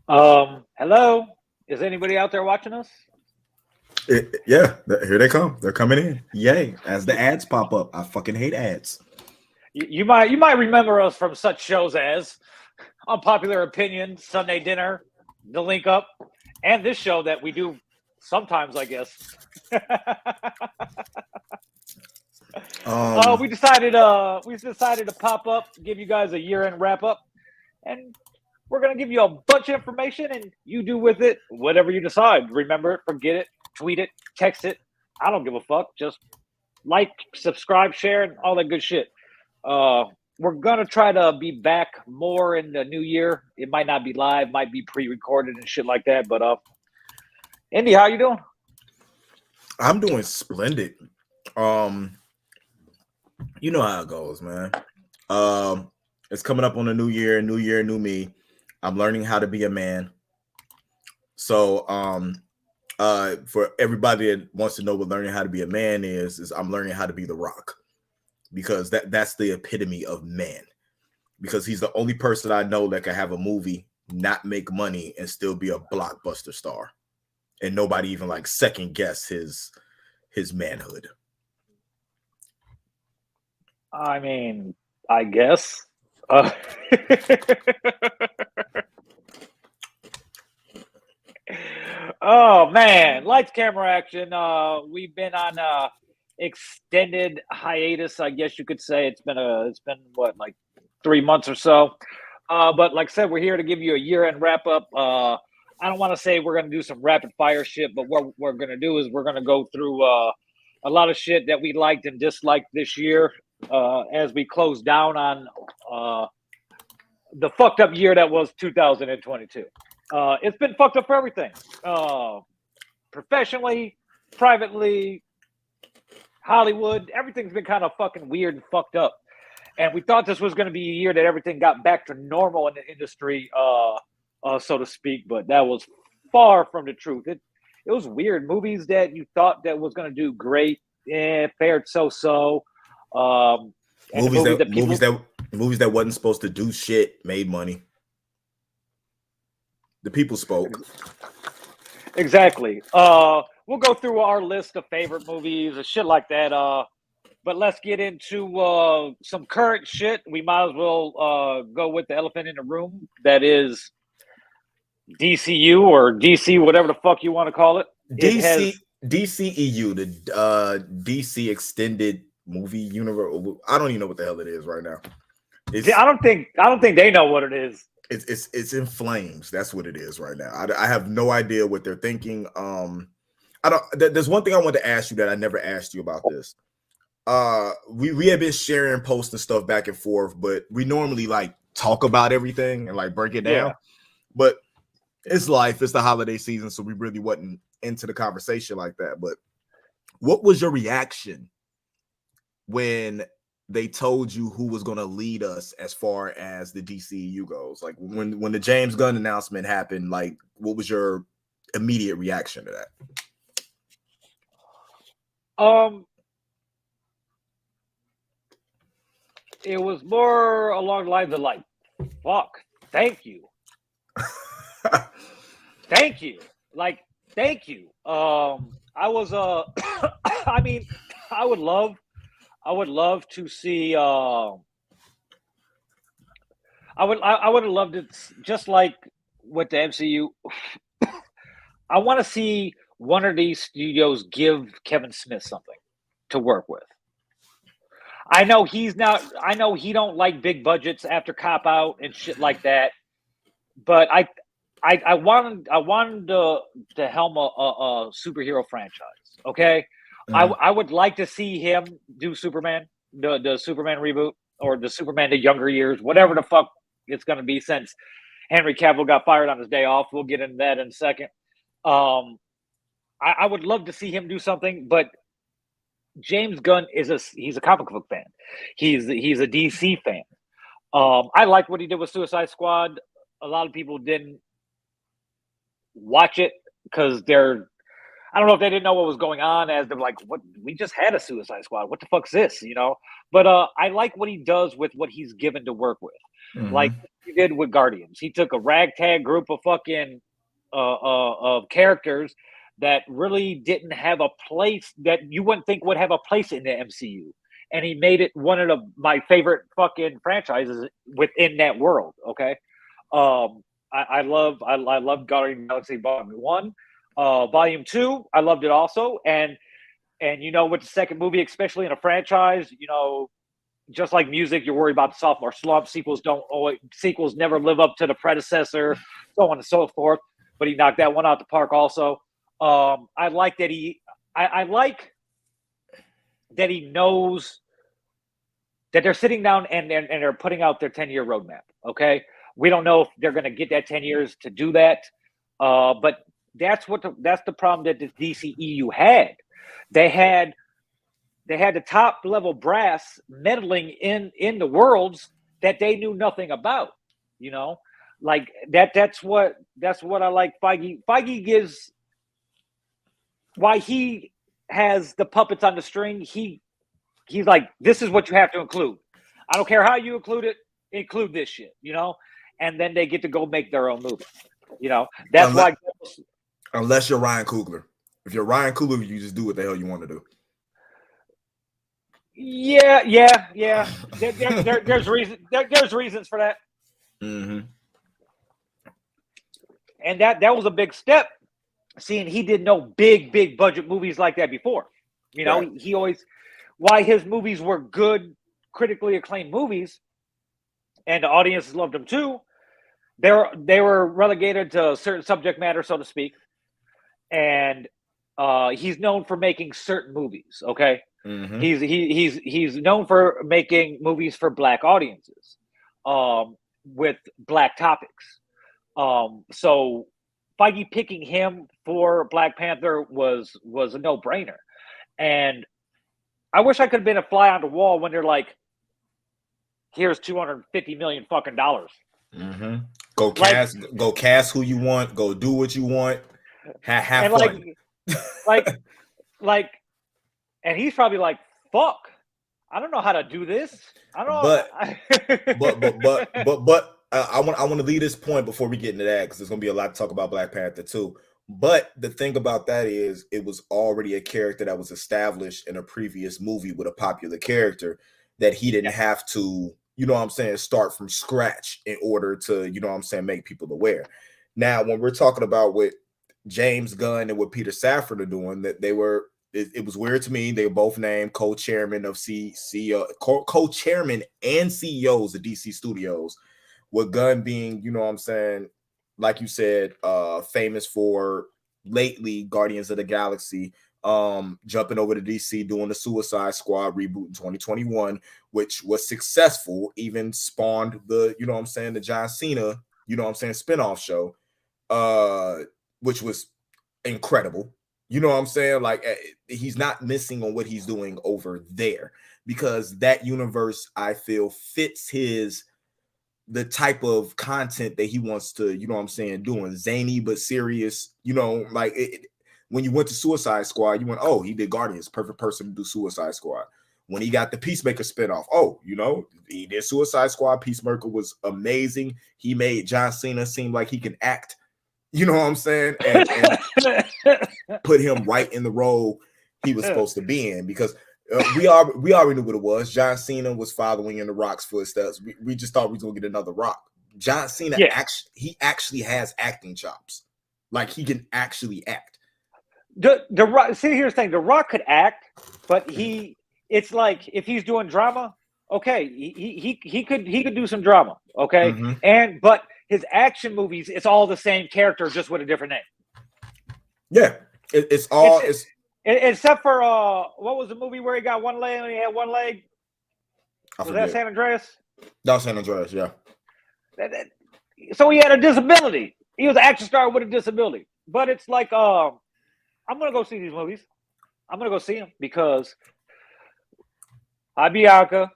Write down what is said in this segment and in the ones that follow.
Hello. Is anybody out there watching us? Yeah, here they come. They're coming in. Yay! As the ads pop up, I fucking hate ads. You might remember us from such shows as Unpopular Opinion, Sunday Dinner, The Link Up, and this show that we do sometimes, I guess. Um, we decided to pop up, give you guys a year-end wrap up, and we're gonna give you a bunch of information, and you do with it whatever you decide. Remember it, forget it, tweet it, text it. I don't give a fuck. Just like, subscribe, share, and all that good shit. Uh, we're gonna try to be back more in the new year. It might not be live, might be pre-recorded and shit like that. But Indy, how you doing? I'm doing splendid. Um, you know how it goes, man. It's coming up on a new year, new me. I'm learning how to be a man. So, for everybody that wants to know what learning how to be a man is I'm learning how to be the Rock because that's the epitome of man. Because he's the only person I know that can have a movie, not make money, and still be a blockbuster star, and nobody even like second guess his manhood. I mean, I guess. Uh, oh man, lights, camera, action. We've been on extended hiatus, I guess you could say. It's been what, like 3 months or so. But like I said, we're here to give you a year-end wrap-up. I don't want to say we're going to do some rapid-fire shit, but what we're going to do is we're going to go through a lot of shit that we liked and disliked this year as we close down on the fucked up year that was 2022. It's been fucked up for everything. Professionally, privately, Hollywood, everything's been kind of fucking weird and fucked up. And we thought this was going to be a year that everything got back to normal in the industry, so to speak, but that was far from the truth. It was weird. Movies that you thought that was going to do great, fared so. And the Movies movies that that people movies that movies that wasn't supposed to do shit made money. The people spoke. exactly. We'll go through our list of favorite movies and shit like that. But let's get into some current shit. We might as well go with the elephant in the room. That is DCU or DC, whatever the fuck you want to call it. It has. DCEU, the DC extended movie universe. I don't even know what the hell it is right now. See, I don't think they know what it is. It's in flames. That's what it is right now. I have no idea what they're thinking. I don't. There's one thing I want to ask you that I never asked you about this. We have been sharing posts and stuff back and forth, but we normally like talk about everything and like break it down. Yeah. But it's life. It's the holiday season, so we really wasn't into the conversation like that. But what was your reaction when they told you who was going to lead us as far as the DCU goes? Like when the James Gunn announcement happened, like what was your immediate reaction to that? It was more along the lines of like, fuck, thank you. Thank you. Like, thank you. I was I mean, I would love to see I would have loved it just like with the MCU. I want to see one of these studios give Kevin Smith something to work with. I know he's not. I know he don't like big budgets after Cop Out and shit like that. But I wanted to helm a superhero franchise. Okay, I would like to see him do Superman, the Superman reboot, or the Superman the younger years, whatever the fuck it's gonna be. Since Henry Cavill got fired on his day off, we'll get into that in a second. I would love to see him do something, but James Gunn he's a comic book fan. He's a DC fan. I like what he did with Suicide Squad. A lot of people didn't watch it because I don't know if they didn't know what was going on, as they're like, what, we just had a Suicide Squad. What the fuck's this? But I like what he does with what he's given to work with. like he did with Guardians. He took a ragtag group of fucking of characters that really didn't have a place, that you wouldn't think would have a place in the MCU, and he made it one of my favorite fucking franchises within that world. Okay, I love Guardians of the Galaxy Volume 1, Volume 2. I loved it also, and you know, with the second movie, especially in a franchise, you know, just like music, you're worried about the sophomore slump. Sequels never live up to the predecessor, so on and so forth. But he knocked that one out the park also. I like that I like that he knows that they're sitting down and they're putting out their 10-year roadmap. Okay, we don't know if they're going to get that 10 years to do that, but that's the problem that the DCEU had. They had the top level brass meddling in the worlds that they knew nothing about. You know, like that's what I like. Feige gives, why he has the puppets on the string. He's like, this is what you have to include. I don't care how you include this shit, you know? And then they get to go make their own movie. You know, that's why. Unless you're Ryan Coogler. If you're Ryan Coogler, you just do what the hell you want to do. Yeah. There's reasons for that. Mm-hmm. And that was a big step, seeing he did no big budget movies like that before. You know, right. He always, why his movies were good, critically acclaimed movies, and the audiences loved them too. They were relegated to a certain subject matter, so to speak, and he's known for making certain movies. Okay, mm-hmm. He's known for making movies for Black audiences, with Black topics. So Feige picking him for Black Panther was a no-brainer, and I wish I could have been a fly on the wall when they're like, "Here's $250 million fucking dollars." Mm-hmm. Go cast who you want. Go do what you want. Have fun. Like, and he's probably like, "Fuck, I don't know how to do this. I don't know." But I want to leave this point before we get into that, because there's gonna be a lot to talk about Black Panther too. But the thing about that is, it was already a character that was established in a previous movie with a popular character that he didn't have to, you know what I'm saying, start from scratch in order to, you know what I'm saying, make people aware. Now, when we're talking about what James Gunn and what Peter Safran are doing, that they were, it was weird to me. They were both named co-chairman of co-chairman and CEOs of DC Studios, with Gunn being, you know what I'm saying, like you said, famous for lately Guardians of the Galaxy, jumping over to DC, doing the Suicide Squad reboot in 2021, which was successful, even spawned the, you know what I'm saying, the John Cena, you know what I'm saying, spinoff show, which was incredible. You know what I'm saying? Like, he's not missing on what he's doing over there, because that universe, I feel, fits the type of content that he wants to, you know what I'm saying, doing zany but serious. You know, like when you went to Suicide Squad, you went, oh, he did Guardians, perfect person to do Suicide Squad. When he got the Peacemaker spinoff, oh, you know, he did Suicide Squad. Peacemaker was amazing. He made John Cena seem like he can act, you know what I'm saying, and put him right in the role he was supposed to be in, because we already knew what it was. John Cena was following in The Rock's footsteps. We just thought we was gonna get another Rock. John Cena actually has acting chops. Like, he can actually act. The Rock. See, here's the thing: The Rock could act, but it's like, if he's doing drama, okay, he could do some drama, okay, but his action movies, it's all the same character, just with a different name. Yeah, it's except for what was the movie where he got one leg and he had one leg? Was that San Andreas? That was San Andreas, yeah. So he had a disability. He was an action star with a disability. But it's like, I'm gonna go see these movies. I'm gonna go see them because Bianca.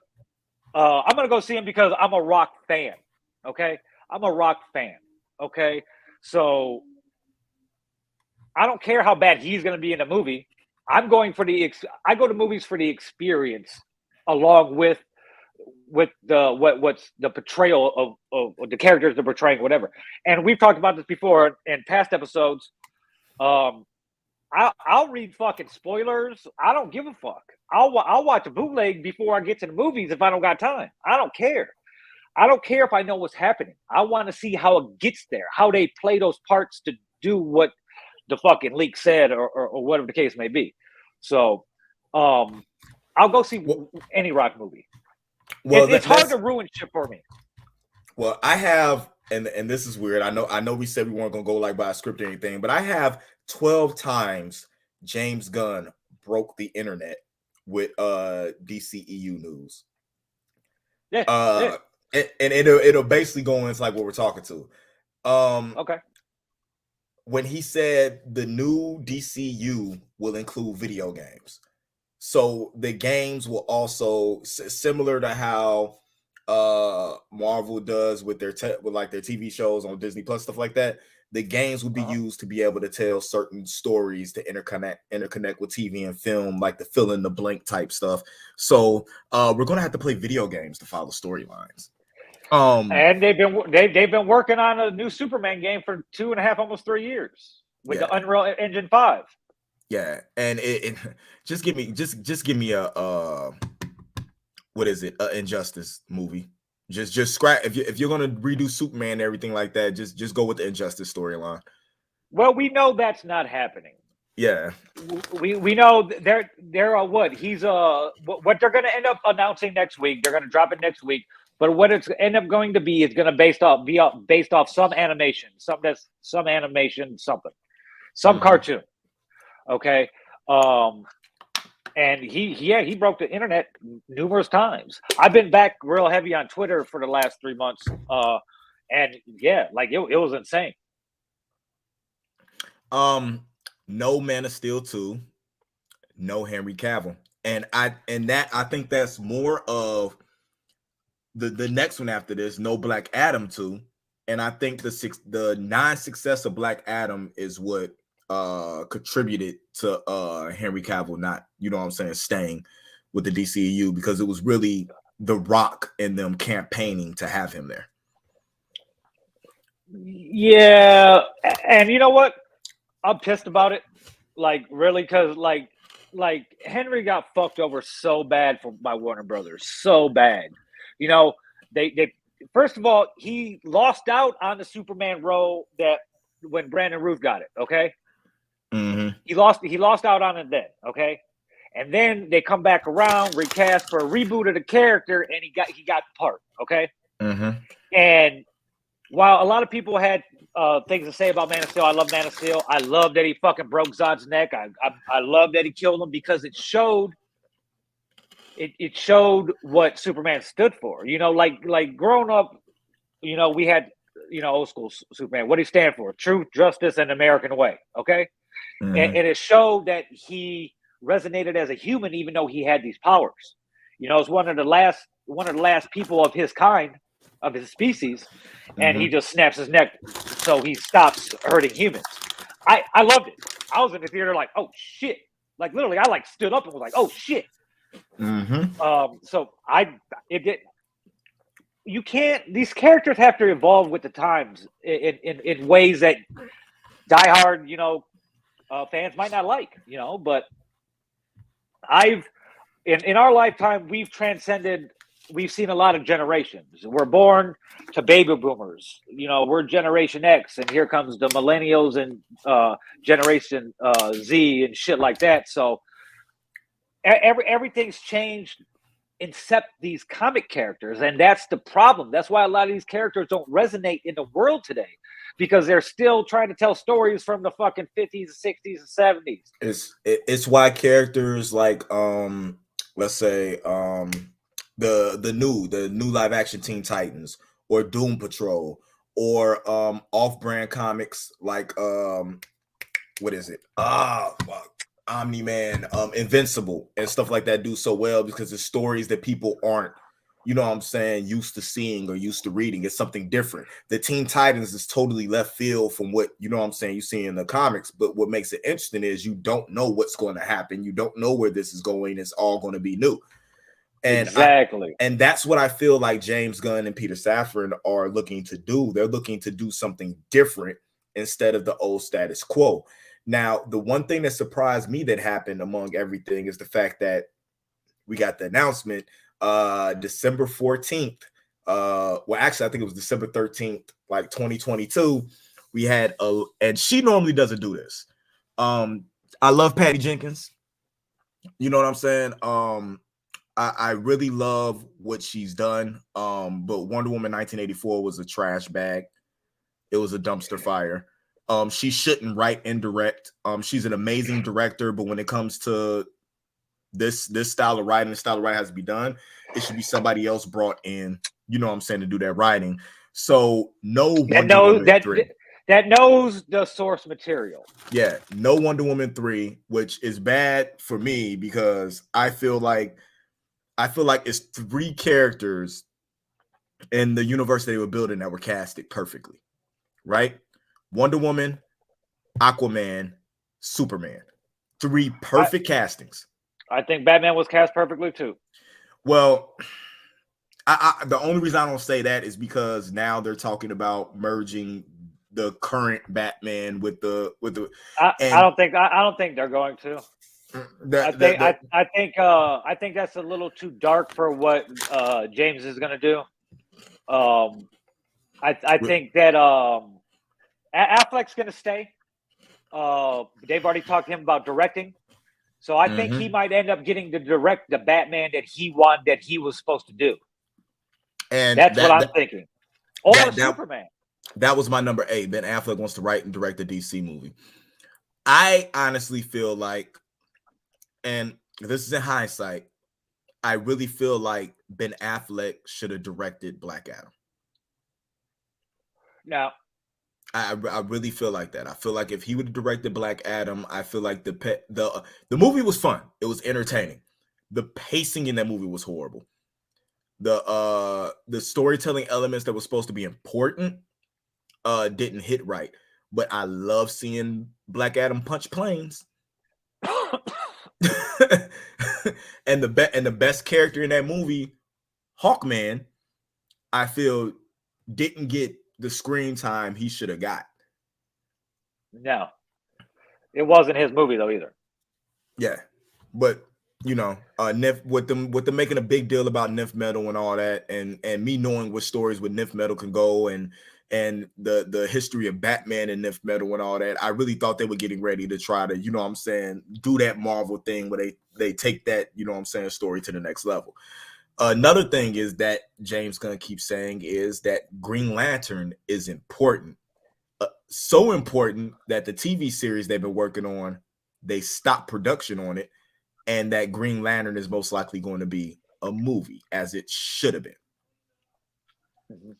I'm gonna go see them because I'm a Rock fan. Okay, I'm a Rock fan. Okay, so I don't care how bad he's gonna be in the movie. I'm going for I go to movies for the experience, along with with the what's the portrayal of the characters they're portraying, whatever. And we've talked about this before in past episodes. I'll read fucking spoilers. I don't give a fuck. I'll watch a bootleg before I get to the movies if I don't got time. I don't care. I don't care if I know what's happening. I want to see how it gets there, how they play those parts to do what the fucking leak said or whatever the case may be. So I'll go see any Rock movie. Well, it's hard to ruin shit for me. Well, I have, and this is weird. I know we said we weren't gonna go like by a script or anything, but I have 12 times James Gunn broke the internet with DCEU news. Yeah. And it'll basically go into like what we're talking to. Okay. When he said the new DCU will include video games, so the games will also similar to how Marvel does with their with like their TV shows on Disney Plus, stuff like that. The games will be used to be able to tell certain stories to interconnect with TV and film, like the fill in the blank type stuff. So we're gonna have to play video games to follow storylines. And they've been working on a new Superman game for 2.5, almost 3 years with the Unreal Engine 5. Yeah, and it just give me a what is it? An Injustice movie. Just scrap if you're gonna redo Superman and everything like that. Just go with the Injustice storyline. Well, we know that's not happening. Yeah, we know they're what he's what they're gonna end up announcing next week. They're gonna drop it next week. But what it's end up going to be is going to be based off some animation, some cartoon. Okay, and he broke the internet numerous times. I've been back real heavy on Twitter for the last 3 months, and yeah, like it was insane. No Man of Steel 2, no Henry Cavill, and I think that's more of the next one after this, no Black Adam 2, and I think the non-success of Black Adam is what contributed to Henry Cavill not, you know what I'm saying, staying with the DCEU, because it was really The Rock and them campaigning to have him there. Yeah, and you know what? I'm pissed about it. Like, really, because like Henry got fucked over so bad by Warner Brothers, so bad. You know, they first of all, he lost out on the Superman role that when Brandon Routh got it. Okay, he lost out on it then. Okay, and then they come back around, recast for a reboot of the character, and he got the part. Okay, and while a lot of people had things to say about Man of Steel, I love Man of Steel. I love that he fucking broke Zod's neck. I love that he killed him, because it showed. It showed what Superman stood for. You know, like growing up, you know, we had, you know, old school Superman. What did he stand for? Truth, justice, and American way. Okay, and it showed that he resonated as a human, even though he had these powers. You know, it's one of the last people of his kind, of his species, and he just snaps his neck, so he stops hurting humans. I loved it. I was in the theater like, oh shit! Like literally, I like stood up and was like, oh shit. So you can't. These characters have to evolve with the times in ways that diehard, you know, fans might not like, you know. But in our lifetime, we've transcended. We've seen a lot of generations. We're born to baby boomers. You know, we're Generation X, and here comes the millennials and Generation Z and shit like that. So. Everything's changed except these comic characters, and that's the problem. That's why a lot of these characters don't resonate in the world today, because they're still trying to tell stories from the fucking 50s, 60s, and 70s. It's why characters like let's say the new live action Teen Titans or Doom Patrol or off-brand comics like what is it? Omni-Man, Invincible, and stuff like that do so well, because it's stories that people aren't, you know what I'm saying, used to seeing or used to reading. It's something different. The Teen Titans is totally left field from what, you know what I'm saying, you see in the comics. But what makes it interesting is you don't know what's going to happen. You don't know where this is going. It's all going to be new. And exactly. and that's what I feel like James Gunn and Peter Safran are looking to do. They're looking to do something different instead of the old status quo. Now, the one thing that surprised me that happened among everything is the fact that we got the announcement December 14th. Well, actually, I think it was December 13th, like 2022. We had and she normally doesn't do this. I love Patty Jenkins. You know what I'm saying? I really love what she's done. But Wonder Woman 1984 was a trash bag. It was a dumpster fire. She shouldn't write and direct. She's an amazing director, but when it comes to this style of writing, the style of writing has to be done. It should be somebody else brought in, you know what I'm saying, to do that writing. So no Wonder Woman 3. That knows the source material. Yeah, no Wonder Woman 3, which is bad for me because I feel like it's 3 characters in the universe they were building that were casted perfectly, right? Wonder Woman, Aquaman, Superman. 3 perfect castings. I think Batman was cast perfectly too. Well, the only reason I don't say that is because now they're talking about merging the current Batman with the. I don't think they're going to. I think that's a little too dark for what James is going to do. I think that Affleck's going to stay. They've already talked to him about directing, so I think he might end up getting to direct the Batman that he was supposed to do. And that's what I'm thinking. Or Superman. That was my number 8. Ben Affleck wants to write and direct a DC movie. I honestly feel like, and this is in hindsight, I really feel like Ben Affleck should have directed Black Adam. No. I really feel like that. I feel like if he would have directed Black Adam, I feel like the movie was fun. It was entertaining. The pacing in that movie was horrible. The storytelling elements that were supposed to be important didn't hit right. But I love seeing Black Adam punch planes. and the best character in that movie, Hawkman, I feel didn't get the screen time he should have got. No, it wasn't his movie though either. Yeah, but you know, with them making a big deal about Nymph Metal and all that, and me knowing what stories with Nymph Metal can go, and the history of Batman and Nymph Metal and all that, I really thought they were getting ready to try to, you know what I'm saying, do that Marvel thing where they take that, you know what I'm saying, story to the next level. Another thing is that James Gunn keeps saying is that Green Lantern is important. So important that the TV series they've been working on, they stopped production on it, and that Green Lantern is most likely going to be a movie, as it should have been. Mm-hmm.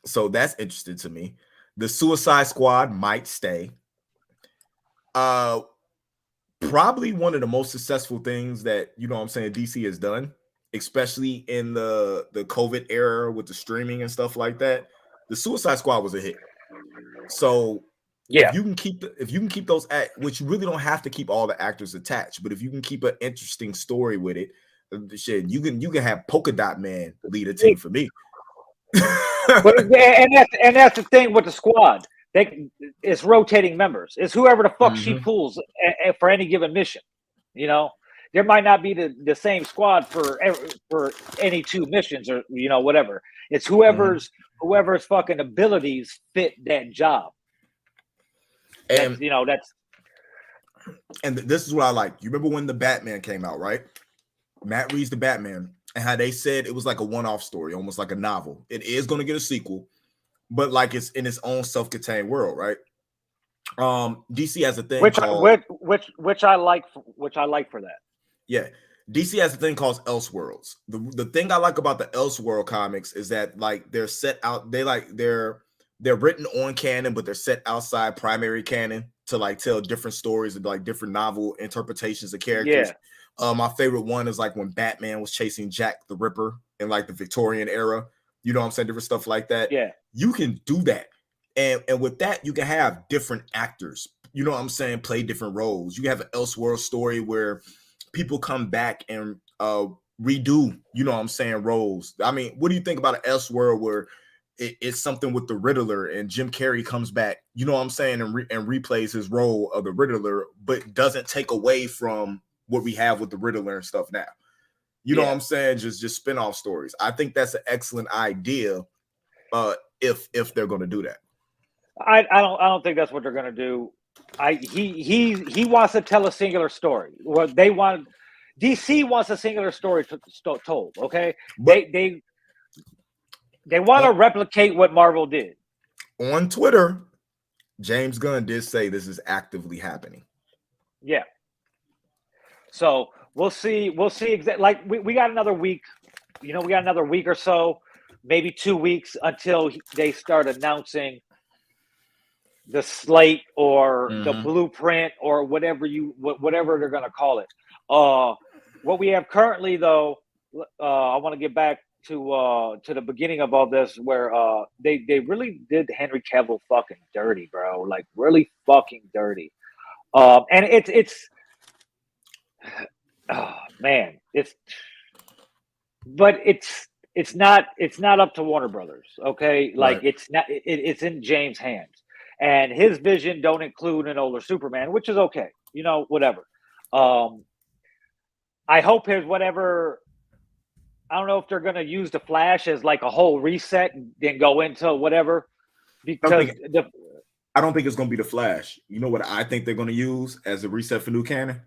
So that's interesting to me. The Suicide Squad might stay. Probably one of the most successful things that, you know what I'm saying, DC has done, especially in the COVID era with the streaming and stuff like that. The Suicide Squad was a hit. So yeah, if you can keep those which you really don't have to keep all the actors attached, but if you can keep an interesting story with it, shit, you can have Polka Dot Man lead a team for me. and that's the thing with the squad. It's rotating members. It's whoever the fuck she pulls for any given mission. You know, there might not be the same squad for any 2 missions or, you know, whatever. It's whoever's fucking abilities fit that job. And and this is what I like. You remember when the Batman came out, right? Matt Reeves' The Batman, and how they said it was like a one-off story, almost like a novel. It is going to get a sequel, but like it's in its own self-contained world, right? DC has a thing which I like for that. Yeah, DC has a thing called Elseworlds. The thing I like about the Elseworld comics is that like they're set out. They're written on canon, but they're set outside primary canon to like tell different stories and like different novel interpretations of characters. Yeah. My favorite one is like when Batman was chasing Jack the Ripper in like the Victorian era. You know what I'm saying? Different stuff like that. Yeah. You can do that. And with that, you can have different actors, you know what I'm saying, play different roles. You have an Elseworld story where people come back and redo, you know what I'm saying, roles. I mean, what do you think about an Elseworld where it's something with the Riddler and Jim Carrey comes back, you know what I'm saying, and replays his role of the Riddler, but doesn't take away from what we have with the Riddler and stuff now. You know what I'm saying? Just spin-off stories. I think that's an excellent idea. If they're going to do that, I don't think that's what they're going to do. He wants to tell a singular story. What they want, DC wants a singular story told. Okay, but they want to replicate what Marvel did. On Twitter, James Gunn did say this is actively happening. Yeah. So we'll see. We'll see. Like we got another week. You know, we got another week or so, maybe 2 weeks until they start announcing the slate or the blueprint or whatever they're going to call it. What we have currently, though, I want to get back to the beginning of all this, where they really did Henry Cavill fucking dirty, bro. Like really fucking dirty. And it's oh man, it's not up to Warner Brothers, okay? Like right. It's in James' hands. And his vision don't include an older Superman, which is okay. You know, whatever. I hope his whatever. I don't know if they're going to use the Flash as like a whole reset and then go into whatever. Because I don't think it's going to be the Flash. You know what I think they're going to use as a reset for new canon?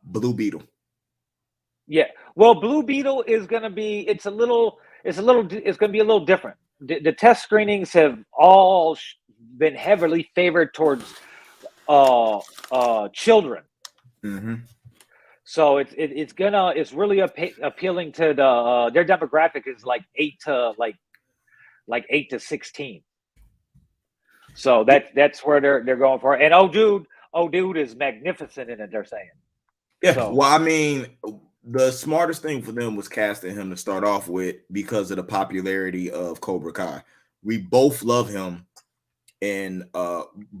Blue Beetle. Yeah. Well, Blue Beetle is going to be. It's going to be a little different. The test screenings have all been heavily favored towards children. Mm-hmm. So it's really appealing to their demographic is like 8 to 16. So that's where they're going for. And oh dude is magnificent in it, they're saying. Yeah. So, well, I mean, the smartest thing for them was casting him to start off with because of the popularity of Cobra Kai. We both love him, and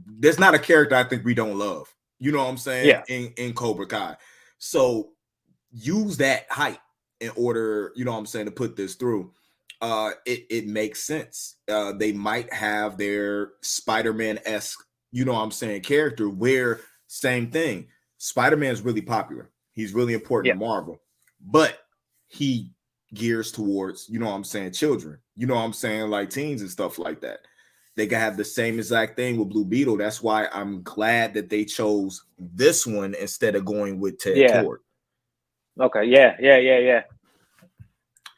there's not a character I think we don't love. You know what I'm saying? Yeah. In Cobra Kai. So use that hype in order, you know what I'm saying, to put this through. It makes sense. They might have their Spider-Man-esque, you know what I'm saying, character where same thing. Spider-Man is really popular. He's really important to Marvel, but he gears towards, you know what I'm saying, children, you know what I'm saying, like teens and stuff like that. They can have the same exact thing with Blue Beetle. That's why I'm glad that they chose this one instead of going with Ted Kord. Okay. Yeah.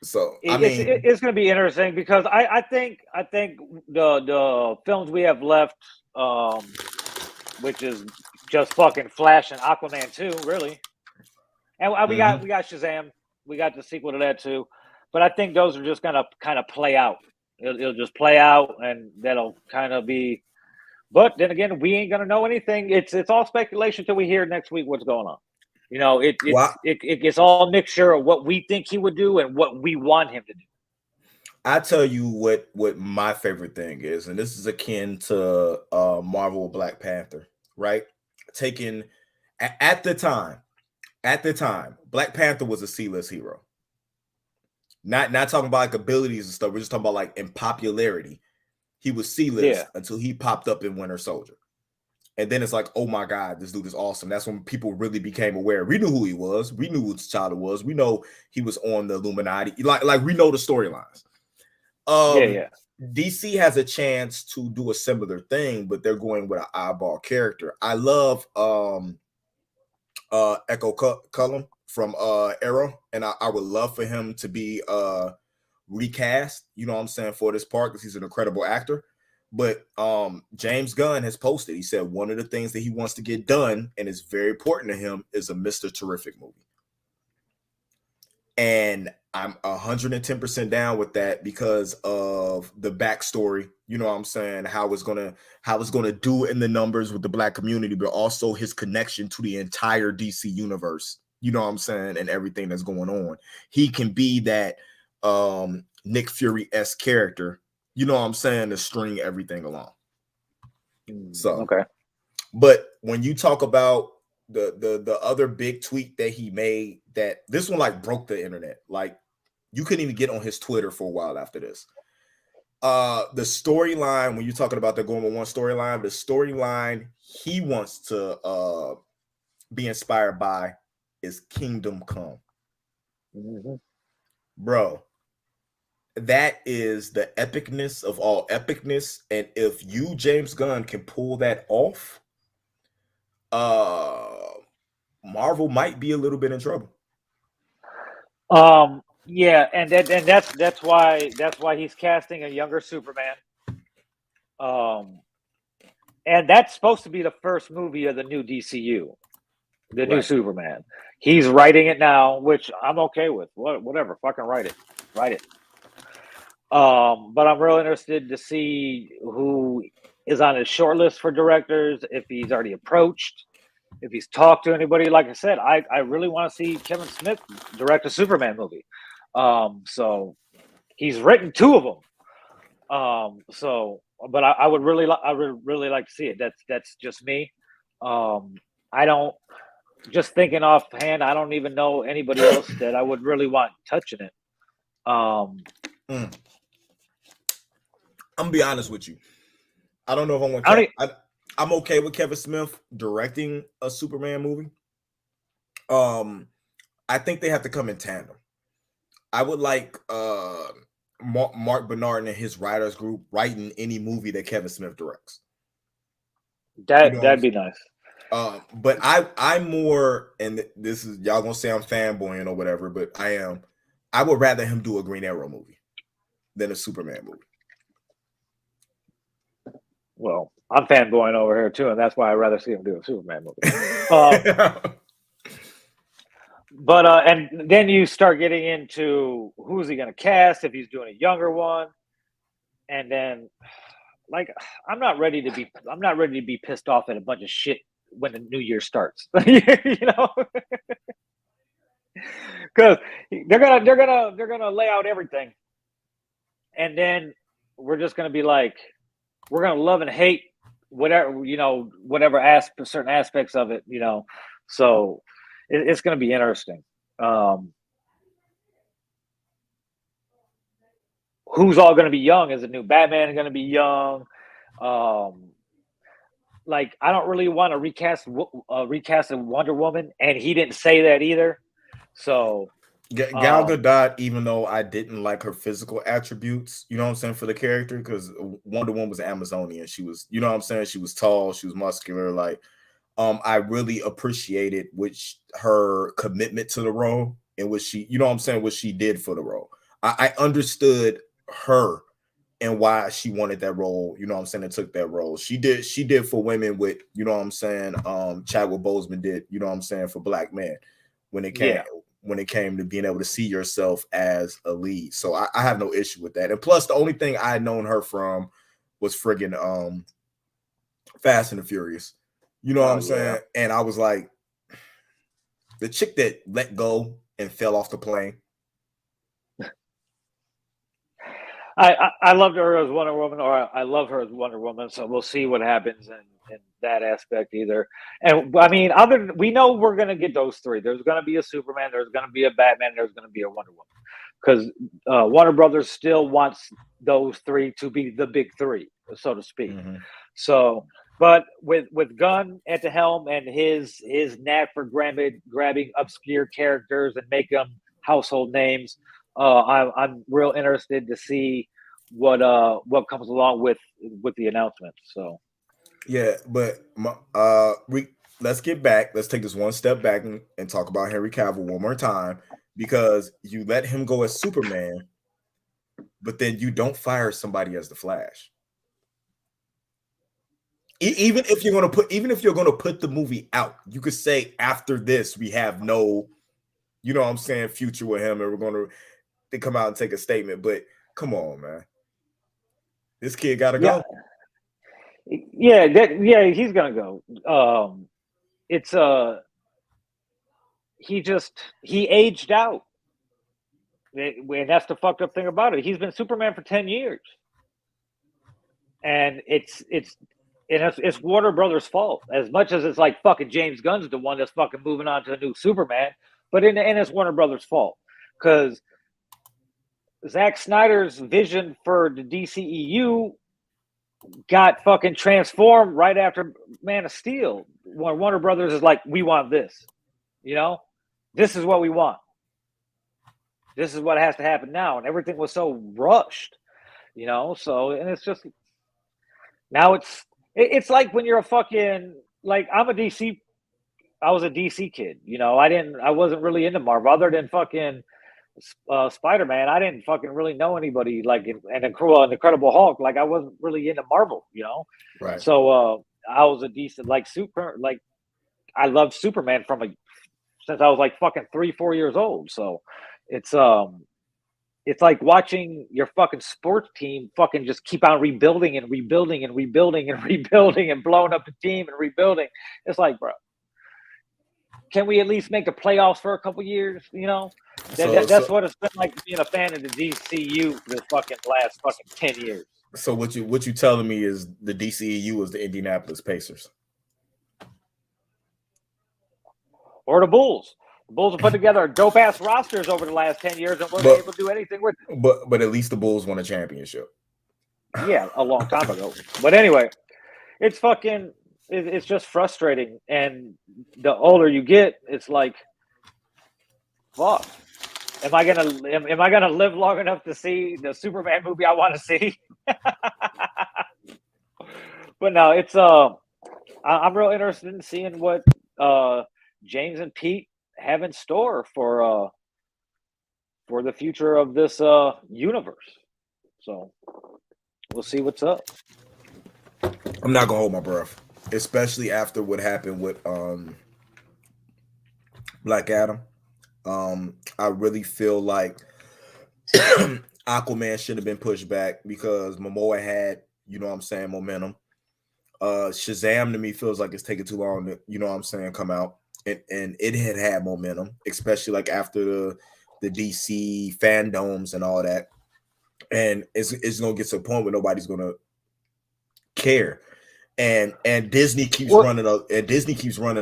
So it's going to be interesting because I think the films we have left, which is just fucking Flash and Aquaman 2, really. And we got Shazam. We got the sequel to that too. But I think those are just going to kind of play out. It'll just play out, and that'll kind of be. But then again, we ain't going to know anything. It's all speculation till we hear next week what's going on. You know, it's all a mixture of what we think he would do and what we want him to do. I tell you what my favorite thing is, and this is akin to Marvel Black Panther, right? Taking at the time, Black Panther was a C-list hero. Not talking about like abilities and stuff. We're just talking about like in popularity. He was C-list until he popped up in Winter Soldier. And then it's like, oh my God, this dude is awesome. That's when people really became aware. We knew who he was. We knew who T'Challa was. We know he was on the Illuminati. Like we know the storylines. DC has a chance to do a similar thing, but they're going with an eyeball character. I love Echo Cullum from Arrow, and I would love for him to be recast, you know what I'm saying, for this part because he's an incredible actor. But James Gunn has posted, he said one of the things that he wants to get done and is very important to him is a Mr. Terrific movie. And I'm 110% down with that because of the backstory, you know what I'm saying, how it's gonna do in the numbers with the Black community, but also his connection to the entire DC universe, you know what I'm saying, and everything that's going on. He can be that Nick Fury-esque character, you know what I'm saying, to string everything along. So okay. But when you talk about the other big tweet that he made that this one like broke the internet. Like you couldn't even get on his Twitter for a while after this. The storyline, when you're talking about the going with one storyline, the storyline he wants to be inspired by is Kingdom Come. Mm-hmm. Bro, that is the epicness of all epicness. And if you, James Gunn, can pull that off, Marvel might be a little bit in trouble. Yeah, and that's why he's casting a younger Superman. And that's supposed to be the first movie of the new DCU, the new Superman. He's writing it now, which I'm okay with. Whatever, fucking write it. But I'm really interested to see who is on his short list for directors, if he's already approached, if he's talked to anybody. Like I said, I really want to see Kevin Smith direct a Superman movie. So he's written 2 of them. But I would really like to see it. That's just me. I don't, just thinking offhand, I don't even know anybody else that I would really want touching it. I'm gonna be honest with you. I don't know if I want. I'm okay with Kevin Smith directing a Superman movie. I think they have to come in tandem. I would like Mark Bernard and his writers group writing any movie that Kevin Smith directs. That'd be nice. But I'm more, and this is, y'all gonna say I'm fanboying or whatever, but I am. I would rather him do a Green Arrow movie than a Superman movie. Well, I'm fanboying over here too, and that's why I'd rather see him do a Superman movie. But and then you start getting into who's he going to cast, if he's doing a younger one, and then like I'm not ready to be pissed off at a bunch of shit when the new year starts. You know, because they're gonna lay out everything, and then we're just gonna be like, we're gonna love and hate whatever, certain aspects of it, so it's gonna be interesting. Who's all gonna be young? Is the new Batman gonna be young? Like, I don't really want to recast a Wonder Woman, and he didn't say that either. So Gal Gadot, even though I didn't like her physical attributes, you know what I'm saying, for the character, because Wonder Woman was Amazonian. She was, you know what I'm saying, she was tall, she was muscular. Like, I really appreciated her commitment to the role and what she, you know what I'm saying, what she did for the role. I understood her and why she wanted that role, you know what I'm saying, and took that role. She did for women with, you know what I'm saying, Chadwick Boseman did, you know what I'm saying, for black men when it came to being able to see yourself as a lead. So I have no issue with that. And plus, the only thing I had known her from was friggin' Fast and the Furious. You know what I'm saying? And I was like, the chick that let go and fell off the plane. I loved her as Wonder Woman, or I love her as Wonder Woman. So we'll see what happens in that aspect either. And I mean, we know we're going to get those 3. There's going to be a Superman, there's going to be a Batman, there's going to be a Wonder Woman, because Warner Brothers still wants those 3 to be the big 3, so to speak. Mm-hmm. So, but with Gunn at the helm and his knack for grabbing obscure characters and make them household names, I'm real interested to see what comes along with the announcement. So yeah, but let's get back. Let's take this one step back and talk about Henry Cavill one more time, because you let him go as Superman, but then you don't fire somebody as the Flash. Even if you're going to put the movie out, you could say after this we have no, you know what I'm saying, future with him, and we're going to come out and take a statement. But come on, man, this kid got to go. Yeah, he's gonna go. He aged out, and that's the fucked up thing about it. He's been Superman for 10 years, and it's Warner Brothers' fault, as much as it's like fucking James Gunn's the one that's fucking moving on to a new Superman. But in the end, it's Warner Brothers' fault because Zack Snyder's vision for the DCEU got fucking transformed right after Man of Steel. When Warner Brothers is like, we want this, this is what we want. This is what has to happen now, and everything was so rushed, So, and it's just now it's like when you're a fucking like I was a DC kid, I wasn't really into Marvel other than fucking Spider-Man. I didn't fucking really know anybody like an Incredible Hulk. Like I wasn't really into Marvel, Right. So I was a decent I loved Superman since I was like fucking 3-4 years old. So it's like watching your fucking sports team fucking just keep on rebuilding and rebuilding and rebuilding and rebuilding and blowing up the team and rebuilding. It's like, bro, can we at least make the playoffs for a couple years? That's what it's been like being a fan of the DCU for the fucking last fucking 10 years. So what you telling me is the DCEU is the Indianapolis Pacers or the Bulls? The Bulls have put together dope ass rosters over the last 10 years and weren't able to do anything with it. But at least the Bulls won a championship. Yeah, a long time ago. But anyway, it's just frustrating. And the older you get, it's like, fuck. Am I gonna live long enough to see the Superman movie I want to see? But no, it's I'm real interested in seeing what James and Pete have in store for the future of this universe. So we'll see what's up. I'm not gonna hold my breath, especially after what happened with Black Adam. I really feel like Aquaman should have been pushed back because Momoa had, momentum. Shazam to me feels like it's taking too long to, come out. And it had momentum, especially like after the DC fandoms and all that. And it's gonna get to a point where nobody's gonna care. And Disney keeps running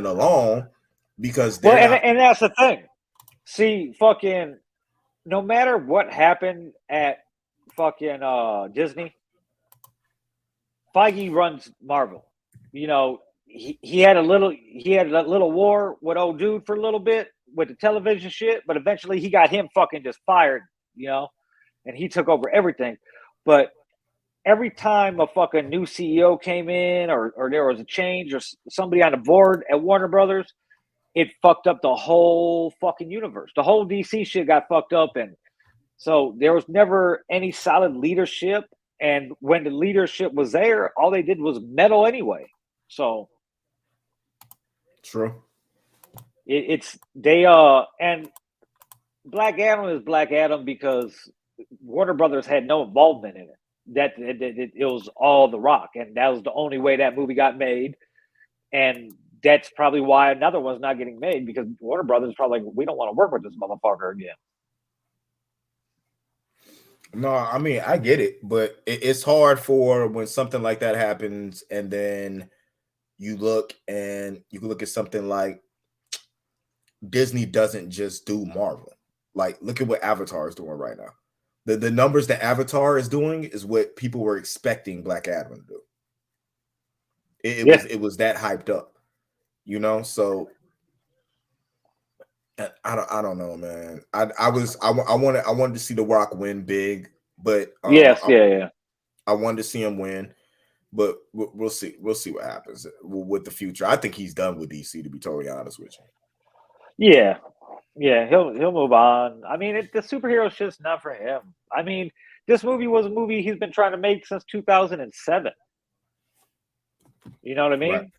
along because and that's the thing. See, fucking no matter what happened at fucking Disney, Feige runs Marvel. He had a little war with old dude for a little bit with the television shit, but eventually he got him fucking just fired, and he took over everything. But every time a fucking new CEO came in or there was a change or somebody on the board at Warner Brothers, it fucked up the whole fucking universe. The whole DC shit got fucked up, and so there was never any solid leadership. And when the leadership was there, all they did was meddle anyway. So true. And Black Adam is Black Adam because Warner Brothers had no involvement in it. That it was all The Rock, and that was the only way that movie got made. And that's probably why another one's not getting made, because Warner Brothers is probably like, we don't want to work with this motherfucker again. No, I mean, I get it, but it's hard for when something like that happens, and then you look at something like Disney doesn't just do Marvel. Like, look at what Avatar is doing right now. The numbers that Avatar is doing is what people were expecting Black Adam to do. It was that hyped up, So I don't know, man. I wanted to see The Rock win big, but I wanted to see him win, but we'll see what happens with the future. I think he's done with DC, to be totally honest with you. Yeah, he'll move on. I mean, the superhero shit's not for him. I mean, this movie was a movie he's been trying to make since 2007. You know what I mean? Right.